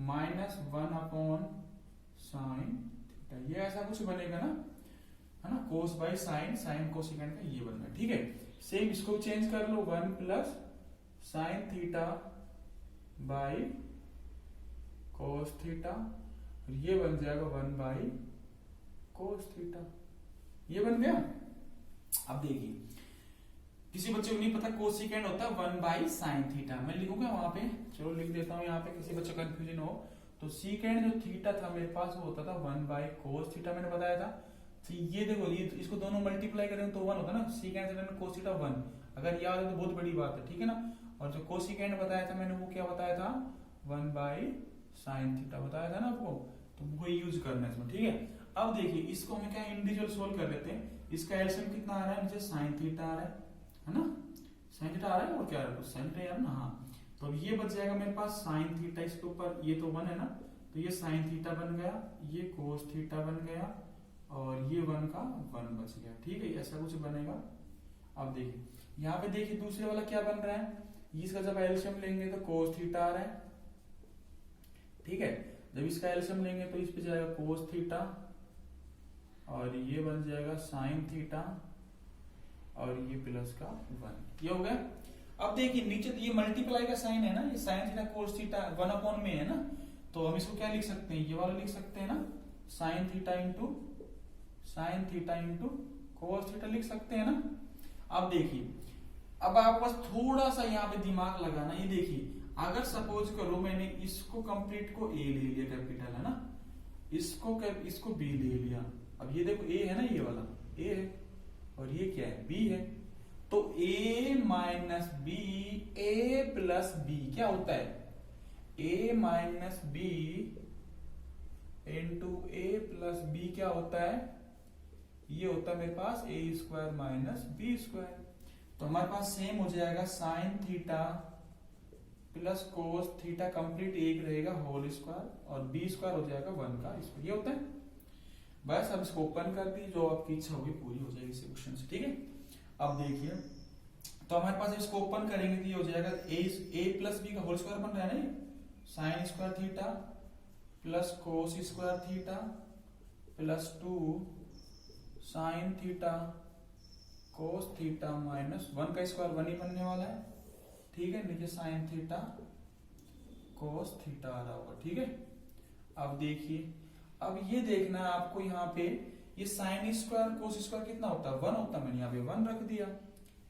माइनस 1 अपॉन साइन थीटा, ये ऐसा कुछ बनेगा ना, है ना, कोस बाई साइन, साइन कोसिकेंड का ये बनना, ठीक है। सेम इसको चेंज कर लो, 1 plus sine theta by cos theta, ये बन जाएगा 1 बाई कोस थीटा, ये बन गया। अब देखिए किसी बच्चे को नहीं पता कोसिकेंड होता है 1 बाई साइन थीटा, मैं लिखूंगा वहां पे, चलो लिख देता हूं यहाँ पे, किसी बच्चे को कंफ्यूजन हो तो सीकेंड जो थीटा था मेरे पास वो होता था 1 बाई कोस थीटा, मैंने बताया था। तो ये देखो ये तो इसको दोनों मल्टीप्लाई करें तो 1 होता ना, सीकेंड थीटा में कोस थीटा 1, अगर याद है तो बहुत बड़ी बात है, ठीक है ना। और जो कोसिकेंड बताया था मैंने वो क्या बताया था 1 बाई साइन थीटा बताया था ना आपको, तो वो यूज करना है इसमें, ठीक है। अब देखिए इसको हम क्या इंडिविजुअल सोल्व कर लेते हैं, इसका एलसीएम कितना आ रहा है मुझे साइन थीटा आ रहा है ना, साइन थीटा आ रहा है और क्या आ रहा है साइन थीटा यार ना, हाँ। तो अब ये बच जाएगा मेरे पास साइन थीटा, इसके ऊपर ये तो 1 है ना, तो ये साइन थीटा बन गया, ये कोस थीटा बन गया और ये 1 का 1 बच गया, ठीक है, ऐसा कुछ बनेगा। अब देखिए यहाँ पे देखिए दूसरे वाला क्या बन रहा है, इसका जब एलसीएम लेंगे तो कोस थीटा आ रहा है, ठीक है। जब इसका एलसीएम लेंगे तो इस पे जाएगा कोस थीटा और ये बन जाएगा साइन थीटा और ये प्लस का 1, ये हो गया। अब देखिए नीचे तो ये मल्टीप्लाई का साइन है ना, ये sign theta cos theta 1 upon में है ना, तो हम इसको क्या लिख सकते हैं, ये वाला लिख सकते हैं ना, sign theta into cos theta लिख सकते हैं ना। अब देखिए अब आपको बस थोड़ा सा यहाँ पे दिमाग लगाना, ये देखिए अगर सपोज करो मैंने इसको कंप्लीट को ए ले लिया कैपिटल है ना, इसको बी ले लिया। अब ये देखो ए है ना, ये वाला ए है और ये क्या है, बी है। तो a minus B, A plus B क्या होता है, a minus B into A plus B क्या होता है, ये होता है मेरे पास A square minus B square. तो हमारे पास सेम हो जाएगा sine theta plus cos theta complete एक रहेगा होल स्क्वायर और बी स्क्वायर हो जाएगा 1 का स्क्वायर, ये होता है। बस अब इसको ओपन कर दी, जो आपकी इच्छा होगी पूरी हो जाएगी इस क्वेश्चन से, ठीक है। अब देखिए, तो हमारे पास इसको ओपन करेंगे तो ये हो जाएगा ए प्लस बी का होल स्क्वायर बन रहा है ना, sign square theta plus cos square theta plus 2 sign theta cos theta minus 1 का स्क्वायर 1 ही बनने वाला है, ठीक है। नीचे साइन थीटा कोस थीटा आ रहा होगा, ठीक है। अब देखिए, अब ये देखना है आपको, यहाँ पे ये साइन स्क्वायर कोस स्क्वायर कितना होता है, 1 होता है। मैंने यहाँ पे 1 रख दिया,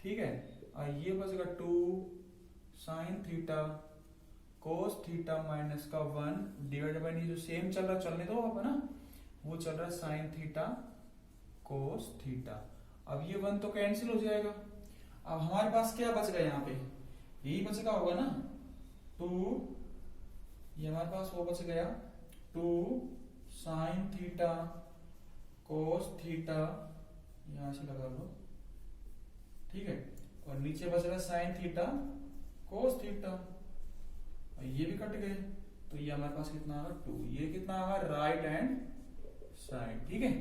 ठीक है। और ये बचेगा 2 sign theta cos theta minus का 1 डिवाइडेड बाय, जो सेम चल रहा चलने दो आप, है ना, वो चल रहा है साइन थीटा कोस थीटा। अब ये 1 तो कैंसिल हो जाएगा। अब हमारे पास क्या बच गया, यहाँ पे यही बचेगा होगा ना, 2, ये हमारे पास वो बच गया 2 साइन थीटा कोस थीटा, यहां से लगा लो, ठीक है। और नीचे बच रहा साइन थीटा कोस थीटा, और ये भी कट गए, तो ये हमारे पास कितना आ रहा 2, ये कितना आ रहा राइट हैंड साइड, ठीक है।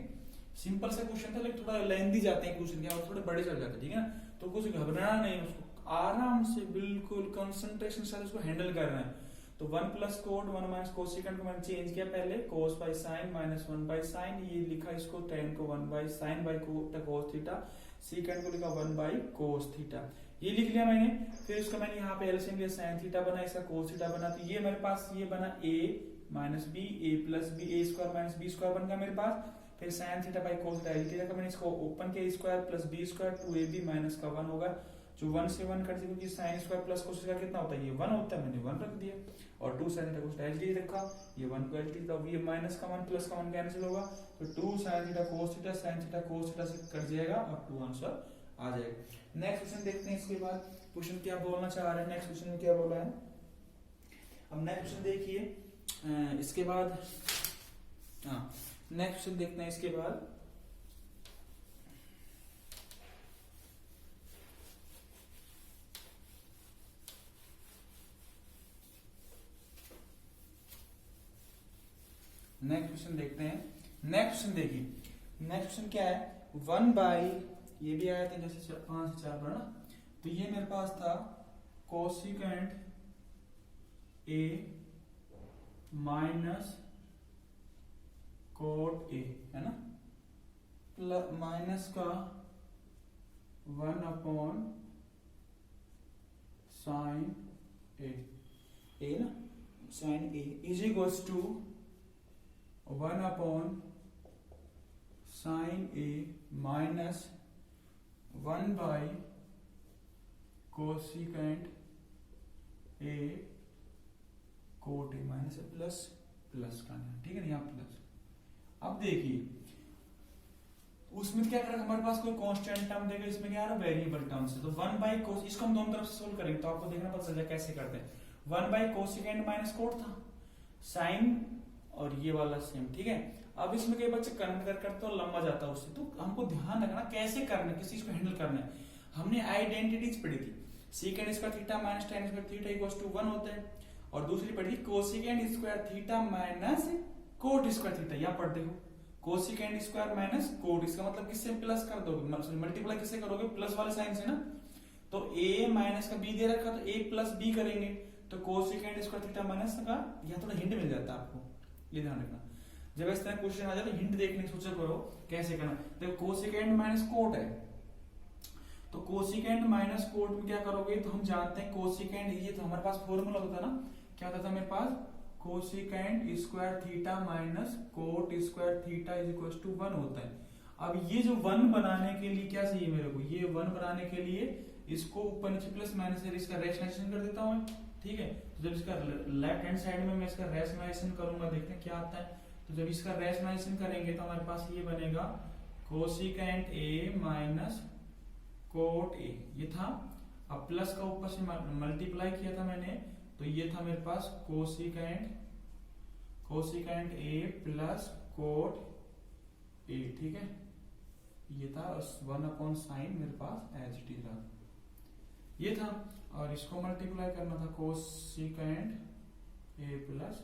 सिंपल सा क्वेश्चन था, लेकिन थोड़ा लेंथी जाते हैं क्वेश्चन के और थोड़े बड़े चल जाते हैं, ठीक है ना। तो कुछ घबराना नहीं, उसको आराम से बिल्कुल कंसंट्रेशन से उसको हैंडल करना है। तो 1 प्लस कोड 1 माइनस कोसिकेंट को मैंने चेंज किया, पहले cos by sine minus 1 by sine, ये लिखा इसको tan को 1 by sine by cos theta, secant को लिखा 1 बाय कोस थीटा, ये लिख लिया मैंने। फिर उसका मैंने यहाँ पे एलसीएम लिया, साइन थीटा बना, इसका कोस थीटा बना, तो ये मेरे पास ये बना a minus B, A plus B, A square minus B square बन गया मेरे पास। फिर sine theta by cos theta लिख लिया, मैंने इसको ओपन किया, square plus B square 2ab minus का 1 होगा, जो 1 से 1 कट जाएगा, sine square plus cos square कितना होता है, ये 1 होता है, मैंने 1 रख दिया। और 2 साइन थीटा कोस एलटी रखा, ये 1 को एलटी, तो ये माइनस का 1 प्लस का 1 कैंसिल होगा, तो 2 sign theta cos theta, sine theta cos theta से कट जाएगा और 2 आंसर आ जाएगा। नेक्स्ट क्वेश्चन देखते हैं, इसके बाद क्वेश्चन क्या बोलना चाह रहे हैं, नेक्स्ट क्वेश्चन में क्या बोला है। अब नेक्स्ट क्वेश्चन देखिए, इसके बाद नेक्स्ट क्वेश्चन देखते हैं, इसके बाद नेक्स्ट क्वेश्चन देखते हैं। नेक्स्ट क्वेश्चन देखिए, नेक्स्ट क्वेश्चन क्या है, 1 बाई, ये भी आया था जैसे 5 से 4 पर ना, तो ये मेरे पास था cosecant A minus cot A, है ना, प्लस माइनस का 1 अपॉन साइन ए ना, sine A is equals to 1 upon sine A minus 1 by cosecant A cot A minus plus plus का, ठीक है ना, यहाँ प्लस। अब देखिए उसमें क्या करेगा, हमारे पास कोई कांस्टेंट टर्म देगा, इसमें क्या आ रहा है वेरिएबल टर्म से, तो 1 बाई कोस, इसको हम दोनों तरफ से सोल्व करेंगे तो आपको देखना पता चल जाए कैसे करते हैं। 1 बाई कोसिकेंट माइनस कोट था, साइन और ये वाला सेम, ठीक है। अब इसमें कई बच्चे कन्वर्ट करते तो लंबा जाता है उससे, तो हमको ध्यान रखना कैसे करना है, किस चीज को हैंडल करना है। हमने आइडेंटिटीज पढ़ी थी, secant square theta minus tan square theta equals to 1 होता है, और दूसरी पढ़ी cosecant square theta minus cot square theta, यहाँ पढ़ देखो कोसिकेंट स्क्वायर माइनस कोट, इसका मतलब किससे प्लस कर दोगे, मल्टीप्लाई किससे करोगे, प्लस वाले साइन से ना। तो a माइनस का b दे रखा, तो a प्लस b करेंगे, तो कोसिकेंट स्क्वायर थीटा माइनस का, यहाँ थोड़ा हिंट मिल जाता है आपको, ये ध्यान रखना। जब इस तरह क्वेश्चन आ जाए तो हिंट देखने की सोचा करो कैसे करना। देखो कोसिकेंट माइनस कोट है, तो कोसिकेंट माइनस कोट में क्या करोगे, तो हम जानते हैं कोसिकेंट, ये तो हमारे पास फॉर्मूला होता था ना, क्या होता था मेरे पास, cosecant square theta minus cot square theta is equal to 1 होता है। अब ये जो 1 बनाने के लिए क्या चाहिए मेरे को, ये 1 बनाने के लिए इसको ऊपर नीचे प्लस माइनस है, इसका रेशनलाइजेशन कर देता हूं, ठीक है। तो जब इसका लेफ्ट हैंड साइड में मैं इसका रेशनलाइजेशन करूंगा, देखते हैं क्या आता है। तो जब इसका रैशनलाइजेशन करेंगे तो हमारे पास ये बनेगा cosecant A minus cot A, ये था। अब प्लस का ऊपर से मल्टीप्लाई किया था मैंने, तो ये था मेरे पास cosecant A plus cot A, ठीक है। ये था 1/sin मेरे पास एच टी था, ये था। और इसको मल्टीप्लाई करना था कोसिकेंट ए प्लस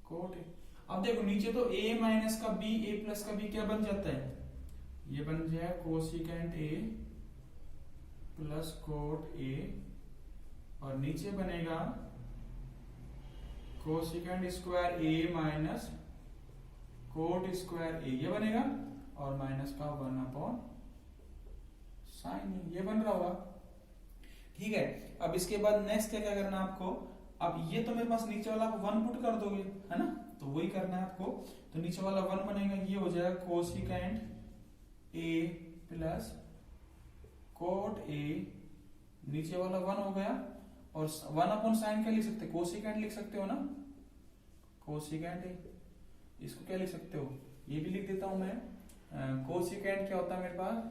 कोट ए। अब देखो नीचे तो a माइनस का b, a प्लस का b क्या बन जाता है, ये बन जाए cosecant a plus coat a, और नीचे बनेगा cosecant square a minus cot square a, ये बनेगा। और माइनस का 1/sin, ये बन रहा होगा, ठीक है। अब इसके बाद नेक्स्ट क्या करना है आपको, अब ये तो मेरे पास नीचे वाला आप 1 पुट कर दोगे, है ना, तो वही करना है आपको। तो नीचे वाला 1 बनेगा, ये हो जाएगा cosecant a plus coat a, नीचे वाला 1 हो गया। और 1/sin क्या लिख सकते हैं, कोसिकेंट लिख सकते हो ना, कोसिकेंट a, इसको क्या लिख सकते हो, ये भी लिख देता हूं मैं। कोसिकेंट क्या होता है मेरे पास,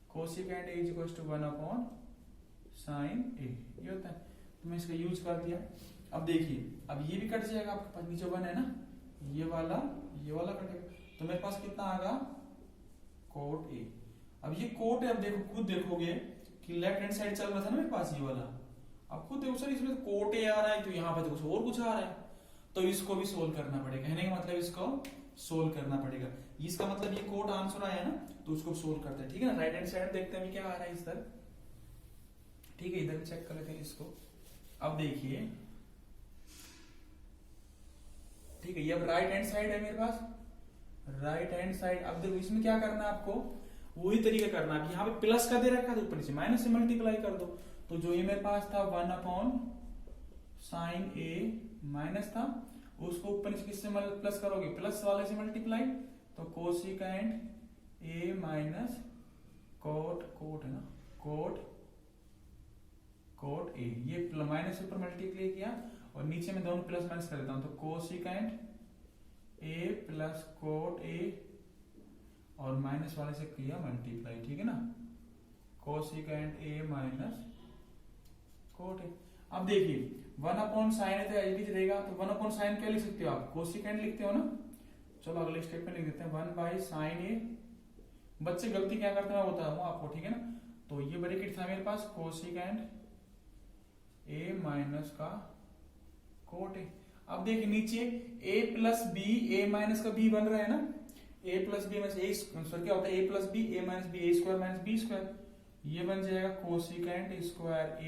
cosecant a is equal to 1/sin a, ये होता है। तो मैं इसका यूज कर दिया। अब देखिए, अब ये भी कट जाएगा, आपके पास नीचे 1 है ना, ये वाला कटेगा, तो मेरे पास कितना आएगा कोट ए। अब ये कोट है, अब देखो खुद देखोगे कि लेफ्ट हैंड साइड चल रहा था ना मेरे पास ये वाला, अब खुद देखो सर इसमें कोट ए आ रहा है, तो यहाँ पे देखो और कुछ आ रहा है, तो इसको भी सोल्व करना पड़ेगा। कहने का मतलब इसको सोल्व करना पड़ेगा, इसका मतलब ये कोट आंसर आया ना, तो उसको सोल्व करते हैं, ठीक है ना। राइट हैंड साइड देखते हैं क्या आ रहा है इस तरह, ठीक है, इधर चेक कर लेते हैं इसको। अब देखिए, ठीक है, ये अब राइट हैंड साइड है मेरे पास, राइट हैंड साइड। अब देखो इसमें क्या करना है आपको, वही तरीका करना है। यहाँ पे प्लस का दे रखा है, तो ऊपर से माइनस से मल्टीप्लाई कर दो। तो जो ये मेरे पास था 1/sin a माइनस था, उसको ऊपर से किससे प्लस करोगे, प्लस वाले से मल्टीप्लाई, तो कोसिकेंट a माइनस कोट है ना, कोट a, ये माइनस से ऊपर मल्टीप्लाई किया और नीचे में दोनों प्लस माइनस कर देता हूं, तो cosecant a plus coat a और माइनस वाले से किया मल्टीप्लाई, ठीक है ना, cosecant a minus coat a। अब देखिए 1/sin है तो एज रहेगा, तो 1/sin क्या लिख सकते हो आप, कोसिकेंट लिखते हो ना। चलो अगले स्टेप में लिख देते हैं 1/sin a। बच्चे गलती क्या करते हैं मैं बताऊंगा आपको, ठीक है ना। तो ये ब्रैकेट था मेरे पास कोसिकेंट a माइनस का कोट a। अब देखिए नीचे a plus b, a minus का b बन रहा है ना, a plus b minus a sorry क्या होता है, a plus b, a minus b, a square minus b square, ये बन जाएगा cosecant square a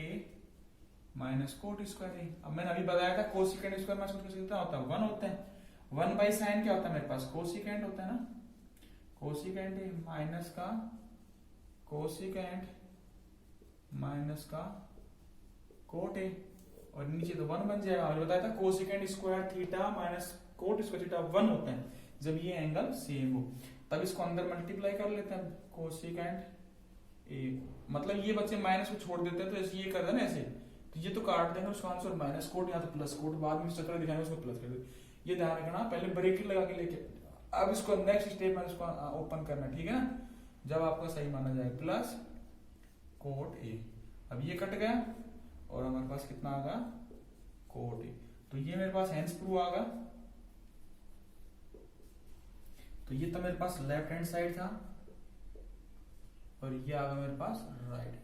minus cot square a। अब मैंने अभी बताया था कोसिकेंट स्क्वायर माइनस कोट कितना होता है, 1 होता है। 1/sin क्या होता है मेरे पास, कोसिकेंट होता है ना, कोसिकेंट a माइनस का कोसिकेंट माइनस का कोट a, और नीचे तो 1 बन जाएगा। और बताया था cosecant square theta minus cot square theta 1 होता है जब ये एंगल सेम हो, तब इसको अंदर मल्टीप्लाई कर लेते हैं, कोसिकेंट a, मतलब ये बच्चे माइनस को छोड़ देते हैं तो ऐसे ये कर देना ऐसे, तो ये तो काट देंगे उसका आंसर माइनस कोट या तो प्लस कोट, बाद में चक्कर दिखाएंगे उसको प्लस कर दे, ये ध्यान रखना, पहले ब्रैकेट लगा के लेके अब इसको नेक्स्ट स्टेप में इसको ओपन करना, ठीक है ना, जब आपका सही माना जाए प्लस कोट a। अब ये कट गया और हमारे पास कितना आ गया कोट a, तो ये मेरे पास हेंस प्रूव आ गया। तो ये तो मेरे पास लेफ्ट हैंड साइड था और ये आ गया मेरे पास राइट।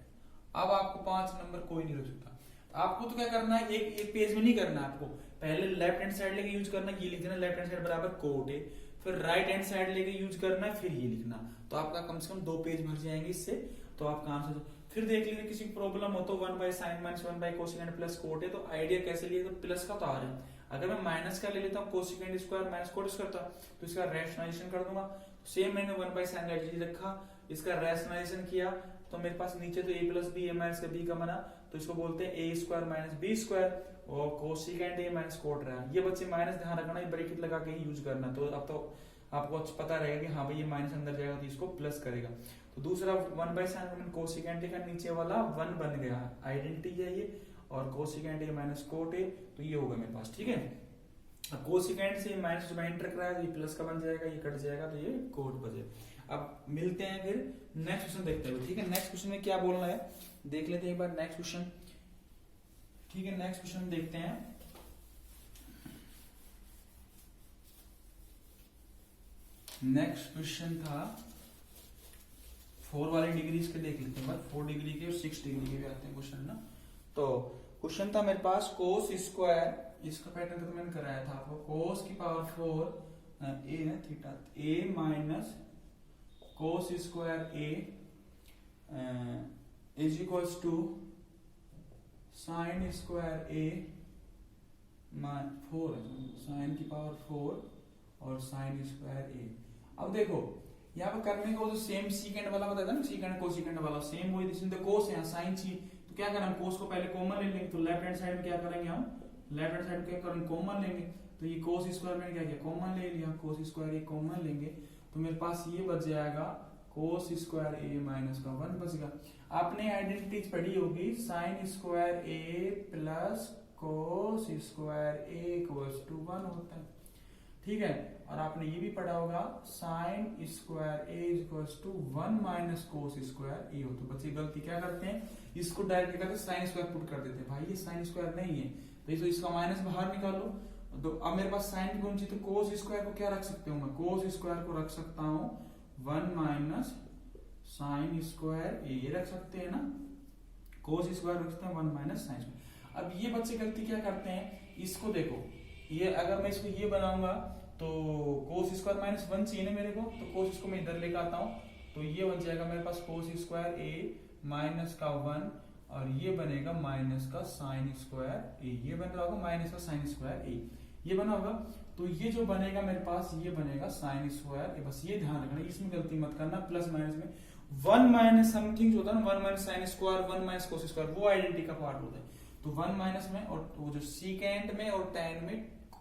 अब आपको 5 नंबर कोई नहीं रख सकता, आपको तो क्या करना है, एक पेज में नहीं करना है आपको, पहले लेफ्ट हैंड साइड लेके यूज करना, ये लिख देना लेफ्ट हैंड साइड बराबर कोट है, फिर राइट हैंड साइड लेके यूज करना है, फिर ये लिखना, तो आपका कम से कम 2 पेज भर जाएंगे इससे, तो आपका आंसर। फिर देख लीजिए किसी प्रॉब्लम हो तो 1/sin माइनस 1/कोसिकेंट प्लस कोट है, तो आइडिया कैसे लिए, तो प्लस का तो आ रहा है, अगर मैं माइनस का ले लेता हूँ cosecant square minus cot square तो इसका रैशनलाइजेशन कर दूंगा, सेम मैंने 1/sin का रखा, इसका रैशनलाइजेशन किया, तो मेरे पास नीचे तो a plus B, a minus का b का बना, तो इसको बोलते हैं a square minus b square, और कोसिकेंट a माइनस कोट रहा। ये बच्चे माइनस ध्यान रखना, ये ब्रैकेट लगा के ही यूज करना, तो अब तो आपको पता रहेगा कि हाँ भाई ये माइनस अंदर जाएगा तो इसको प्लस करेगा। तो दूसरा 1/sin कोसिकेंट का नीचे वाला 1 बन गया, आइडेंटिटी है ये, और cosecant a minus coat a, तो ये होगा मेरे पास, ठीक है। अब कोसिकेंड से माइनस में एंटर करा है, ये प्लस का बन जाएगा, ये कट जाएगा तो ये कोट बचे। अब मिलते हैं फिर नेक्स्ट क्वेश्चन देखते हुए, ठीक है। नेक्स्ट क्वेश्चन में क्या बोलना है देख लेते हैं एक बार नेक्स्ट क्वेश्चन, ठीक है। नेक्स्ट क्वेश्चन देखते हैं। नेक्स्ट क्वेश्चन था 4 वाले डिग्रीज के, देख लेते हैं 4 डिग्री के और 6 डिग्री के भी आते हैं क्वेश्चन ना। तो क्वेश्चन था मेरे पास कोस स्क्वायर, इसका पैटर्न तो मैंने कराया था आपको, कोस की पावर 4 ए है theta, A minus cos square A is equals to sine square A 4 sine की पावर 4 और साइन स्क्वायर ए। अब देखो यहाँ पर करने को जो सेम सीकेंड वाला बताया था ना, सीकेंड कोसिकेंड वाला सेम वही, इसमें कोस है साइन ची, तो क्या करें हम कोस को पहले कॉमन ले लेंगे, तो लेफ्ट हैंड साइड में क्या करेंगे हम, लेफ्ट हैंड साइड क्या करेंगे कॉमन लेंगे, तो ये कोस स्क्वायर मैंने क्या किया कॉमन ले लिया, कोस स्क्वायर ए कॉमन लेंगे तो मेरे पास ये बच जाएगा कोस स्क्वायर ए माइनस का 1 बचेगा। आपने आइडेंटिटीज पढ़ी होगी, sine square A plus cos square A equals to 1 होता है, ठीक है। और आपने ये भी पढ़ा होगा sine square A equals to 1 minus cos square A होता है। बच्चे गलती क्या करते हैं, इसको डायरेक्ट करते साइन स्क्वायर पुट कर देते हैं, भाई ये साइन स्क्वायर नहीं है तो इसका माइनस बाहर निकालो। तो अब मेरे पास साइन की कौन सी, तो कोस स्क्वायर को क्या रख सकते हूँ मैं, कोस स्क्वायर को रख सकता हूँ 1 माइनस साइन स्क्वायर ये रख सकते हैं ना, कोस स्क्वायर रख सकते हैं 1 माइनस साइन स्क्वायर। अब ये बच्चे गलती क्या करते हैं, इसको देखो ये अगर मैं इसको ये बनाऊंगा तो कोस स्क्वायर माइनस 1 चाहिए ना मेरे को, तो कोस इसको मैं इधर लेकर आता हूँ तो ये बन जाएगा मेरे पास कोस स्क्वायर ए माइनस का 1 और ये बनेगा माइनस का साइन स्क्वायर ए, ये बन रहा होगा माइनस का साइन स्क्वायर ए, ये बना होगा। तो ये जो बनेगा मेरे पास ये बनेगा साइन स्क्वायर, बस ये ध्यान रखना इसमें गलती मत करना, प्लस माइनस में 1 माइनस समथिंग जो होता है ना 1 minus sine square 1 minus cos square वो आइडेंटिटी का पार्ट होता है, तो 1 माइनस में और वो जो सीकेंड में और टेन में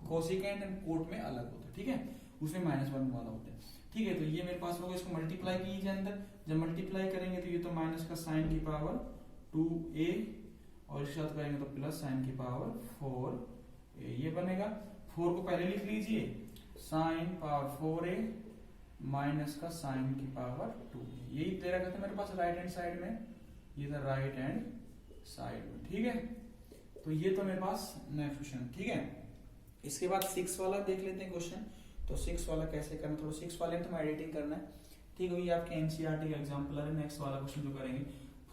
कोसिकेंड एंड कोट में अलग होता है, ठीक है, उसमें -1 वाला होता है, ठीक है। तो ये मेरे पास होगा, इसको मल्टीप्लाई कीजिए अंदर, जब मल्टीप्लाई करेंगे तो ये तो माइनस का साइन की पावर 2a और इसके साथ करेंगे तो प्लस साइन की पावर 4a, ये बनेगा। 4 को पहले लिख लीजिए, साइन पावर 4a माइनस का साइन की पावर 2a, यही दे रखा था मेरे पास राइट हैंड साइड में, ये था राइट हैंड साइड में, ठीक है। तो ये तो मेरे पास नेक्स्ट क्वेश्चन, ठीक है। इसके बाद 6 वाला देख लेते हैं क्वेश्चन, तो 6 वाला कैसे करना, थोड़ा 6 वाले में तो एडिटिंग करना है, ठीक है। ये आपके एनसीईआरटी का एग्जांपल है। नेक्स्ट वाला क्वेश्चन जो करेंगे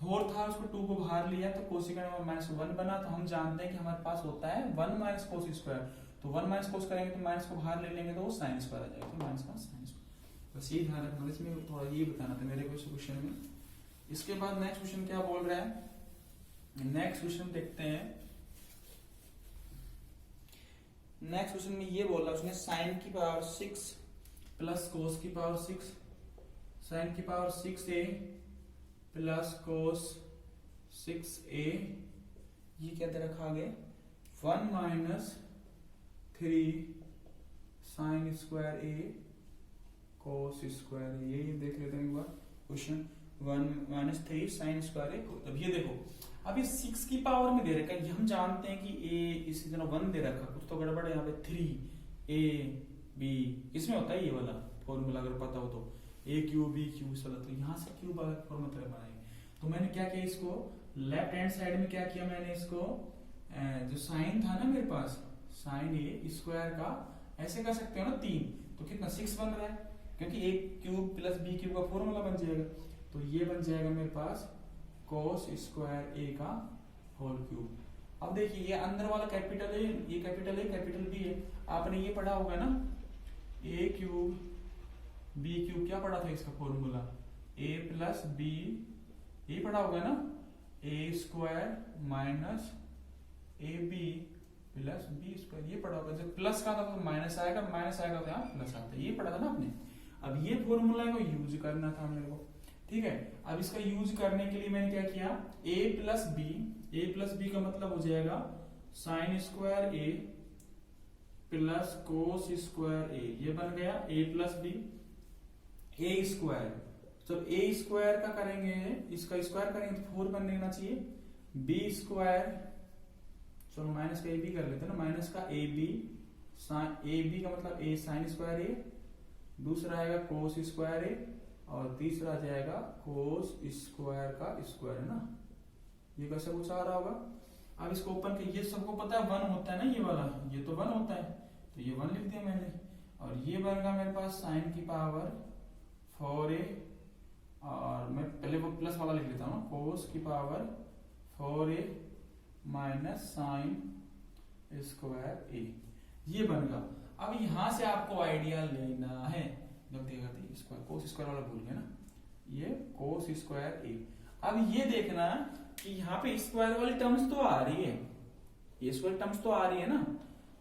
4 था, उसको 2 को बाहर लिया तो कोसिकेंड माइनस 1 बना, तो हम जानते हैं कि हमारे पास होता है 1 माइनस कोस स्क्वायर, तो 1 माइनस कोस करेंगे तो माइनस को बाहर ले लेंगे तो वो साइन स्क्वायर आ जाएगा, तो माइनस का साइन स्क्वायर, बस ये ध्यान रखना, इसमें थोड़ा ये बताना था मेरे को इस क्वेश्चन में। इसके बाद नेक्स्ट क्वेश्चन क्या बोल रहा है, नेक्स्ट क्वेश्चन देखते हैं। नेक्स्ट क्वेश्चन में ये बोल रहा है उसने साइन की पावर 6 प्लस कोस की पावर 6, साइन की power 6a plus cos 6a, ये क्या दे रखा आगे 1 minus 3 sine square a cos square a, ये देख लेते हैं एक बार question 1 minus 3 sine square a। अब ये देखो, अब ये 6 की पावर में दे रखा है, हम जानते हैं कि a इसी तरह 1 दे रखा, कुछ तो गड़बड़ है यहाँ पे 3ab, इसमें होता है ये वाला फॉर्मूला अगर पता हो तो a क्यूब b क्यूब वाला, तो यहाँ से क्यूब फॉर्मूला बनाएंगे। तो मैंने क्या किया, इसको लेफ्ट हैंड साइड में क्या किया मैंने, इसको जो साइन था ना मेरे पास साइन ए स्क्वायर का ऐसे कर सकते हो ना 3, तो कितना 6 बन रहा है, क्योंकि a cube plus b cube का फॉर्मूला बन जाएगा, तो ये बन जाएगा मेरे पास कोस स्क्वायर a का होल क्यूब। अब देखिए ये अंदर वाला कैपिटल ए, ये कैपिटल ए कैपिटल बी है, आपने ये पढ़ा होगा ना a क्यूब b क्यूब, क्या पढ़ा था इसका फॉर्मूला a प्लस b, ये पढ़ा होगा ना a square minus ab plus b square, ये पढ़ा होगा। जब प्लस का था तो माइनस आएगा, माइनस आएगा तो यहाँ प्लस आता है, ये पढ़ा था ना आपने। अब ये फॉर्मूला को यूज करना था मेरे को, ठीक है। अब इसका यूज करने के लिए मैंने क्या किया, a प्लस बी का मतलब हो जाएगा sine square a plus cos square a, ये बन गया a plus B, a square, जब a स्क्वायर का करेंगे इसका स्क्वायर करेंगे तो 4 बन लेना चाहिए, b स्क्वायर, चलो माइनस का ab कर लेते हैं ना, माइनस का ab साइन ए बी का मतलब ए साइन स्क्वायर ए, दूसरा आएगा कोस स्क्वायर ए, और तीसरा आ जाएगा कोस स्क्वायर का स्क्वायर, है ना। ये कैसे कुछ आ रहा होगा। अब इसको ओपन कर, ये सबको पता है 1 होता है ना, ये वाला, ये तो 1 होता है, तो ये 1 लिख दिया मैंने। और ये बनेगा मेरे पास साइन की पावर 4a, और मैं पहले वो प्लस वाला लिख लेता हूँ, कोस की power 4a minus sine square A, ये बनेगा। अब यहां से आपको आइडिया लेना है, गलती करती स्क्वायर, कोस स्क्वायर वाला भूल गया ना, ये कोस स्क्वायर ए। अब ये देखना कि यहाँ पे स्क्वायर वाली टर्म्स तो आ रही है, ये स्क्वायर टर्म्स तो आ रही है ना,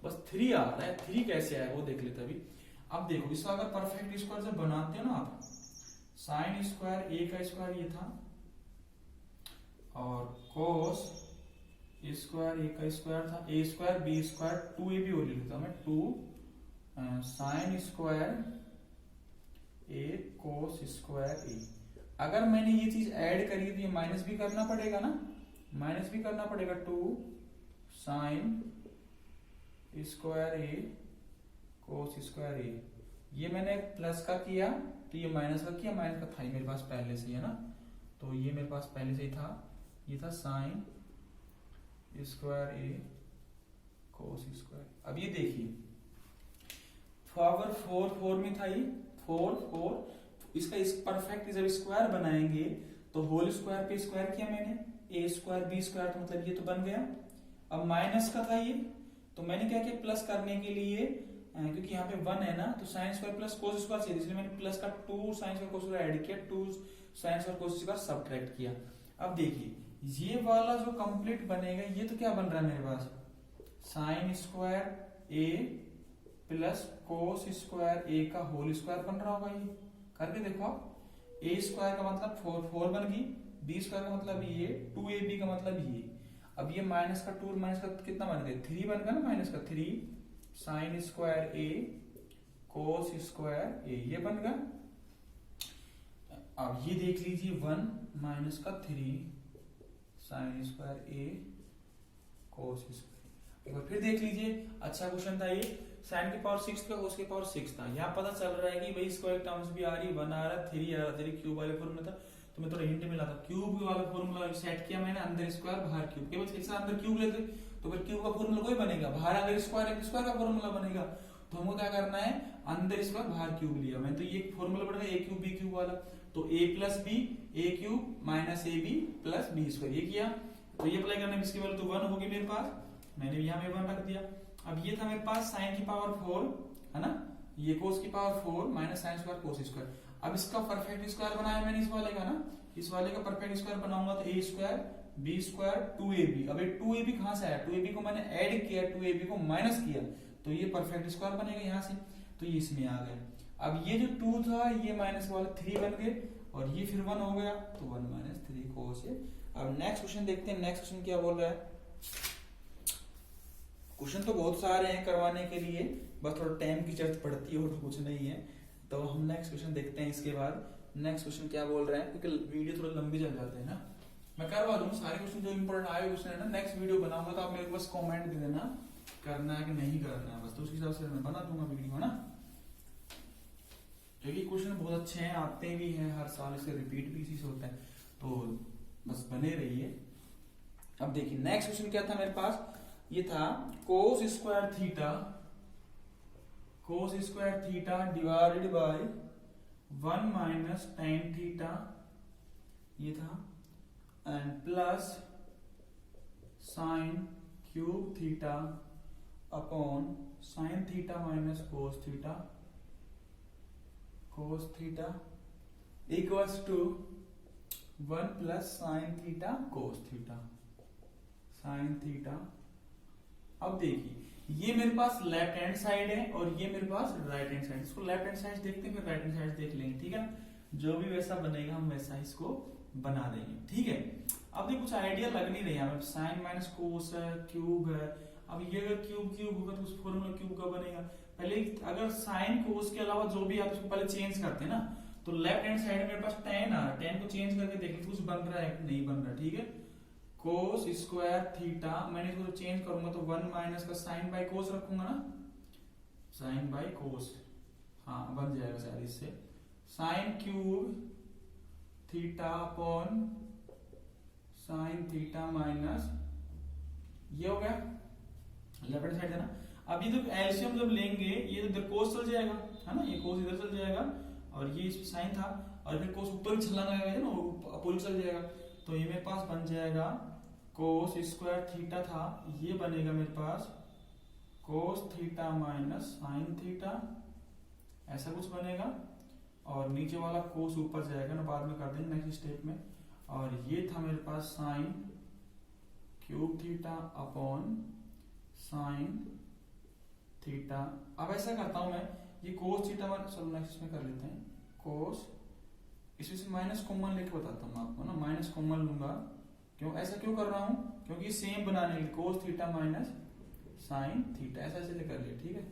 बस 3 आ रहा है। 3 कैसे आया वो देख लेते अभी। अब देखो इसका अगर परफेक्ट स्क्वायर जब बनाते हैं ना आप, साइन स्क्वायर ए का स्क्वायर ये था, और कोस स्क्वायर ए का स्क्वायर था, ए स्क्वायर बी स्क्वायर 2ab और लिखता मैं 2 साइन स्क्वायर ए कोस स्क्वायर ए। अगर मैंने ये चीज ऐड करी तो ये माइनस भी करना पड़ेगा ना, माइनस भी करना पड़ेगा 2 sign square A cos square A. ये मैंने प्लस का किया तो ये माइनस का किया, माइनस का था ही मेरे पास पहले से, है ना, तो ये मेरे पास पहले से ही था, ये था साइन स्क्वायर ए कोस स्क्वायर। अब ये देखिए पावर 4 में था, ये 4 इसका इस परफेक्ट जब स्क्वायर बनाएंगे तो होल स्क्वायर पे स्क्वायर किया मैंने, ए स्क्वायर बी स्क्वायर, तो मतलब ये तो बन गया। अब माइनस का था ये, तो मैंने क्या किया प्लस करने के लिए, क्योंकि यहाँ पे 1 है ना, तो sign square plus cos square चाहिए, इसलिए मैंने प्लस का 2 sine square cos square add किया, 2 sine square cos square subtract किया। अब देखिए ये वाला जो कंप्लीट बनेगा, ये तो क्या बन रहा है मेरे पास, sine square A plus cos square ए का होल स्क्वायर बन रहा होगा। ये करके देखो आप, ए स्क्वायर का मतलब 4 बन गई, बी स्क्वायर का मतलब ये, 2ab का मतलब ये। अब ये माइनस का 2 माइनस का कितना बन गया, 3 बन गया ना, माइनस का 3 sine square A cos square A, ये बन गया। अब ये देख लीजिए 1 माइनस का 3 साइन स्क्वायर ए कोस स्क्वायर। एक बार फिर देख लीजिए, अच्छा क्वेश्चन था ये, साइन की पावर 6 था, कोस की पावर 6 था। यहाँ पता चल रहा है कि भाई स्क्वायर टर्म्स भी आ रही, 1 आ रहा, 3 आ रहा, 3 क्यूब वाले फॉर्मूला था, तो मैं थोड़ा हिंट मिला था, क्यूब वाला फॉर्मूला सेट किया मैंने, अंदर स्क्वायर बाहर क्यूब, केवल एक साथ अंदर क्यूब लेते तो फिर क्यूब का फॉर्मूला कोई बनेगा, बाहर अगर स्क्वायर है स्क्वायर का फॉर्मूला बनेगा। तो हमको क्या करना है, अंदर स्क्वायर बाहर क्यूब लिया मैं, तो ये फॉर्मूला पड़ेगा ए क्यूब बी क्यूब वाला, तो a plus B A cube minus A B plus B square, ये किया। तो ये अप्लाई करने में इसकी वैल्यू तो 1 होगी मेरे पास, मैंने यहाँ पे 1 रख दिया। अब ये था मेरे पास साइन की पावर 4, है ना, ये कोस की power 4 minus sine square cos square. अब इसका परफेक्ट स्क्वायर बनाया मैंने इस वाले का ना, इस वाले का परफेक्ट स्क्वायर बनाऊंगा तो ए स्क्वायर बी स्क्वायर 2ab। अब ये 2ab कहां से आया, 2ab को मैंने ऐड किया, 2ab को माइनस किया, तो ये परफेक्ट स्क्वायर बनेगा यहाँ से, तो ये इसमें आ गया। अब ये जो 2 था ये माइनस वाले 3 बन गए, और ये फिर 1 हो गया, तो 1 माइनस 3 कोस ए। अब नेक्स्ट क्वेश्चन देखते हैं, नेक्स्ट क्वेश्चन क्या बोल रहा है। क्वेश्चन तो बहुत सारे हैं करवाने के लिए, बस थोड़ा टाइम की जरूरत पड़ती है और कुछ नहीं है। तो हम नेक्स्ट क्वेश्चन देखते हैं, इसके बाद नेक्स्ट क्वेश्चन क्या बोल रहा है, क्योंकि वीडियो थोड़ा लंबी चल जाते हैं ना। मैं करवा दूंगा सारे क्वेश्चन जो इंपोर्टेंट आए क्वेश्चन है ना, नेक्स्ट वीडियो बनाऊंगा, तो आप मेरे को बस कमेंट दे देना करना है कि नहीं करना है, बस तो उस हिसाब से मैं बना दूंगा वीडियो, है ना। क्योंकि क्वेश्चन बहुत अच्छे हैं, आते भी हैं हर साल, इसके रिपीट भी इसी से होता है, तो बस बने रहिए। अब देखिए नेक्स्ट क्वेश्चन क्या था मेरे पास, ये था cos square theta divided by 1 minus tan theta, ये था, and plus sine cube theta upon sine theta minus cos theta equals to 1 plus sine theta cos theta sine theta. अब देखिए ये मेरे पास लेफ्ट हैंड साइड है और ये मेरे पास राइट हैंड साइड, इसको लेफ्ट हैंड साइड देखते हैं फिर राइट हैंड साइड देख लेंगे, ठीक है। जो भी वैसा बनेगा हम वैसा इसको बना देंगे, ठीक है। अब देखिए कुछ आइडिया लग नहीं रही है, साइन माइनस कोस है, क्यूब है। अब ये अगर क्यूब होगा तो उस फॉर्मूला क्यूब का बनेगा। पहले अगर साइन कोस के अलावा जो भी आप इसको पहले चेंज करते हैं ना, तो लेफ्ट हैंड साइड मेरे पास tan आ रहा है, tan को चेंज करके देखिए कुछ बन रहा है नहीं बन रहा, ठीक है। कोस स्क्वायर थीटा मैंने इसको चेंज करूंगा तो 1 माइनस का साइन बाय कोस रखूंगा ना, साइन बाई कोस, हाँ बन जाएगा शायद इससे, sign cube theta upon sine theta minus, ये हो गया लेफ्ट हैंड साइड है ना। अब ये तो एलसीएम जब लेंगे ये तो इधर कोस चल जाएगा है ना, ये कोस इधर चल जाएगा और ये इसमें साइन था और फिर कोस ऊपर छलांग आएगा ना, अपोजिट चल जाएगा। तो ये मेरे पास बन जाएगा कोस स्क्वायर थीटा था, ये बनेगा मेरे पास cos theta minus sine theta, ऐसा कुछ बनेगा। और नीचे वाला कोस ऊपर जाएगा ना, बाद में कर देंगे नेक्स्ट स्टेप में। और ये था मेरे पास sine cube theta upon sine theta. अब ऐसा करता हूं मैं, ये कोस थीटा चलो नेक्स्ट में कर लेते हैं, कोस इसमें से माइनस कॉमन लेके बताता हूँ आपको ना, माइनस कॉमन लूंगा। क्यों ऐसा क्यों कर रहा हूँ, क्योंकि सेम बनाने के लिए कोस थीटा माइनस साइन थीटा ऐसा ऐसे कर लिया, ठीक है।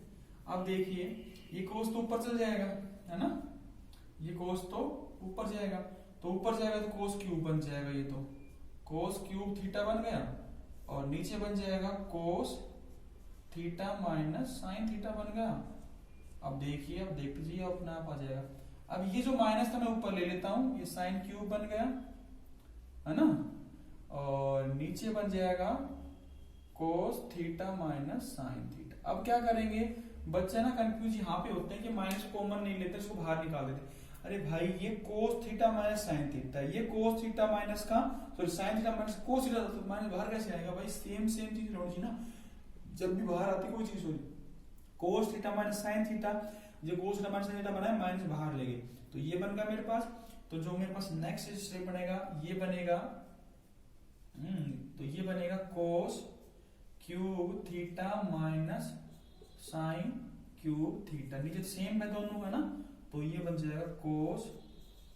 अब देखिए ये कोस तो ऊपर चल जाएगा है ना, ये कोस तो ऊपर जाएगा, तो ऊपर जाएगा तो कोस क्यूब बन जाएगा, ये तो कोस क्यूब थीटा बन गया और नीचे बन जाएगा कोस थीटा माइनस साइन थीटा बन गया। अब देखिए, अब देख लीजिए अपने आप आ जाएगा। अब ये जो माइनस था मैं ऊपर ले लेता हूं, ये साइन क्यूब बन गया है ना, और नीचे बन जाएगा कोस थीटा माइनस साइन थीटा। अब क्या करेंगे, बच्चे ना कंफ्यूज यहाँ पे होते हैं कि माइनस कॉमन नहीं लेते, इसको बाहर निकाल देते। अरे भाई ये कोस थीटा माइनस साइन थीटा, ये कोस थीटा माइनस का sorry sine theta minus cos theta, तो माइनस बाहर कैसे आएगा भाई, सेम सेम चीज होनी चाहिए ना, जब भी बाहर आती कोई चीज होगी। Cos theta minus sine theta, जो cos theta minus sine theta बना है माइनस बाहर ले गए, तो ये बन गया मेरे पास। तो जो मेरे पास नेक्स्ट स्टेप बनेगा ये बनेगा तो ये बनेगा cos cube theta minus sign cube theta, नीचे सेम है दोनों का ना, तो ये बन जाएगा कोस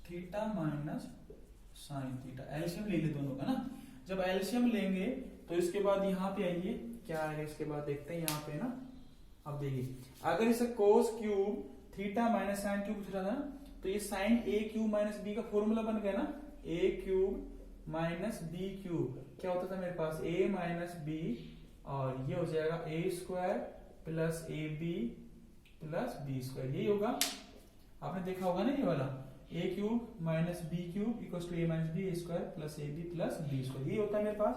theta minus sine theta. LCM ले ले दोनों का ना, जब एलसीएम लेंगे तो इसके बाद यहाँ पे आइए क्या आएगा, इसके बाद देखते हैं यहाँ पे ना। अब देखिए अगर इसे cos cube theta minus sine cube पूछ रहा था, तो ये साइन ए क्यूब माइनस बी का फॉर्मूला बन गया ना, ए क्यूब माइनस बी क्यूब क्या होता था मेरे पास, ए माइनस बी, और ये हो जाएगा A square plus A B plus B square, यही होगा। आपने देखा होगा ना ये वाला, A cube minus B cube equal to A minus B square plus A B plus B square, ये होता है मेरे पास।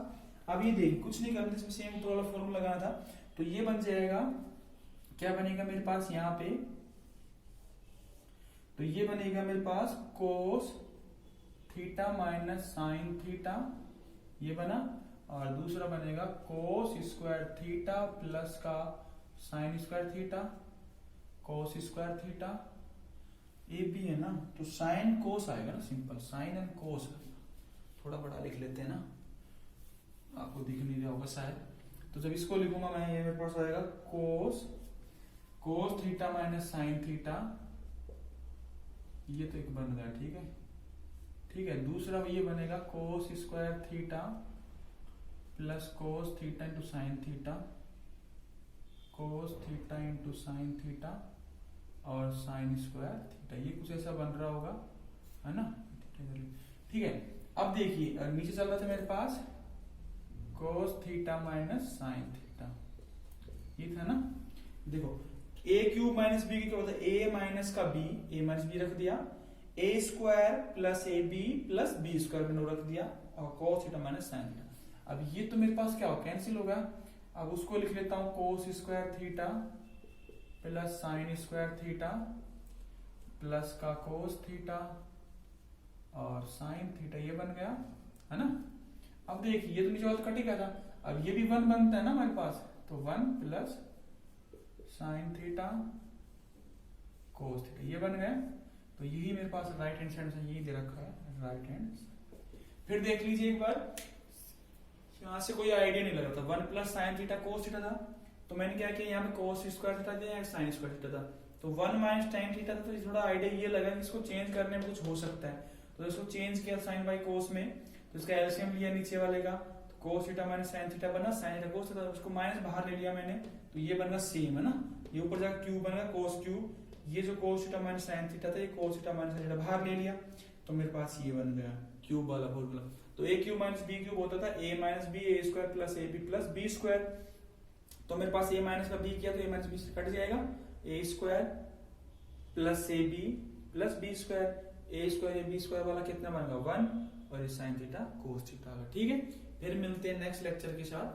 अब ये देख कुछ नहीं करना, इसमें सेम ऊपर वाला फॉर्मूला लगाना था, तो ये बन जाएगा, क्या बनेगा मेरे पास यहाँ पे, तो ये बनेगा मेरे पास cos theta minus sine theta, ये बना, और दूसरा बनेगा कोस स्क्वायर थीटा प्लस का sine square theta, cos square theta, A B है ना, तो साइन कोस आएगा ना, सिंपल साइन एंड कोस। थोड़ा बड़ा लिख लेते हैं ना, आपको दिख नहीं रहा होगा शायद, तो जब इसको लिखूंगा मैं, ये मेरे पास आएगा कोस थीटा माइनस साइन थीटा, ये तो एक बन गया, ठीक है ठीक है। दूसरा ये बनेगा cos square theta plus cos theta into sine theta, cos theta into sine theta और साइन स्क्वायर थीटा, ये कुछ ऐसा बन रहा होगा है ना, ठीक है। अब देखिए नीचे चल रहा था मेरे पास cos theta minus sine theta, ये था ना। देखो ए क्यूब माइनस बी क्या होता है, ए माइनस का बी, ए माइनस बी रख दिया, A square plus A B plus B square मैंने रख दिया, और cos theta minus sine theta. अब ये तो मेरे पास क्या हो, कैंसिल होगा। अब उसको लिख लेता हूं कोस square theta plus sine square theta plus का कोस थीटा और साइन थीटा, ये बन गया है ना। अब देखिए ये तो नीचे वाला कट ही गया था, अब ये भी वन बनता है ना हमारे पास, तो one plus sine theta cos theta, ये बन गया। तो यही मेरे पास राइट हैंड साइड से यही दे रखा है, राइट हैंड। फिर देख लीजिए एक बार, यहां से कोई आइडिया नहीं लगा था, one plus sine theta cos theta था, तो मैंने क्या किया यहाँ पे कोस स्क्वायर थीटा दिया, साइन स्क्वायर थीटा था, तो वन माइनस टाइम थीटा था, तो थोड़ा आइडिया ये लगा कि इसको चेंज करने में कुछ हो सकता है, तो इसको चेंज किया साइन बाई कोस में, तो इसका एलसीएम लिया नीचे वाले का, तो कोस थीटा माइनस साइन थीटा बना, साइन थीटा कोस थीटा, उसको माइनस बाहर ले लिया मैंने, तो ये बन गया सेम है ना, ये ऊपर जाकर क्यूब बन गया कोस क्यूब, ये जो cos theta minus sine theta था, ये कोस थीटा माइनस साइन थीटा बाहर ले लिया, तो मेरे पास ये बन गया क्यूब वाला फॉर्मूला। तो A cube minus B cube होता था A minus B A square plus A B plus B square, तो मेरे पास ए माइनस का बी किया तो ए माइनस बी से कट जाएगा, A square plus A B plus B square, A square B square वाला कितना बनेगा 1 और ये साइन थीटा कोस थीटा का। ठीक है, फिर मिलते हैं नेक्स्ट लेक्चर के साथ।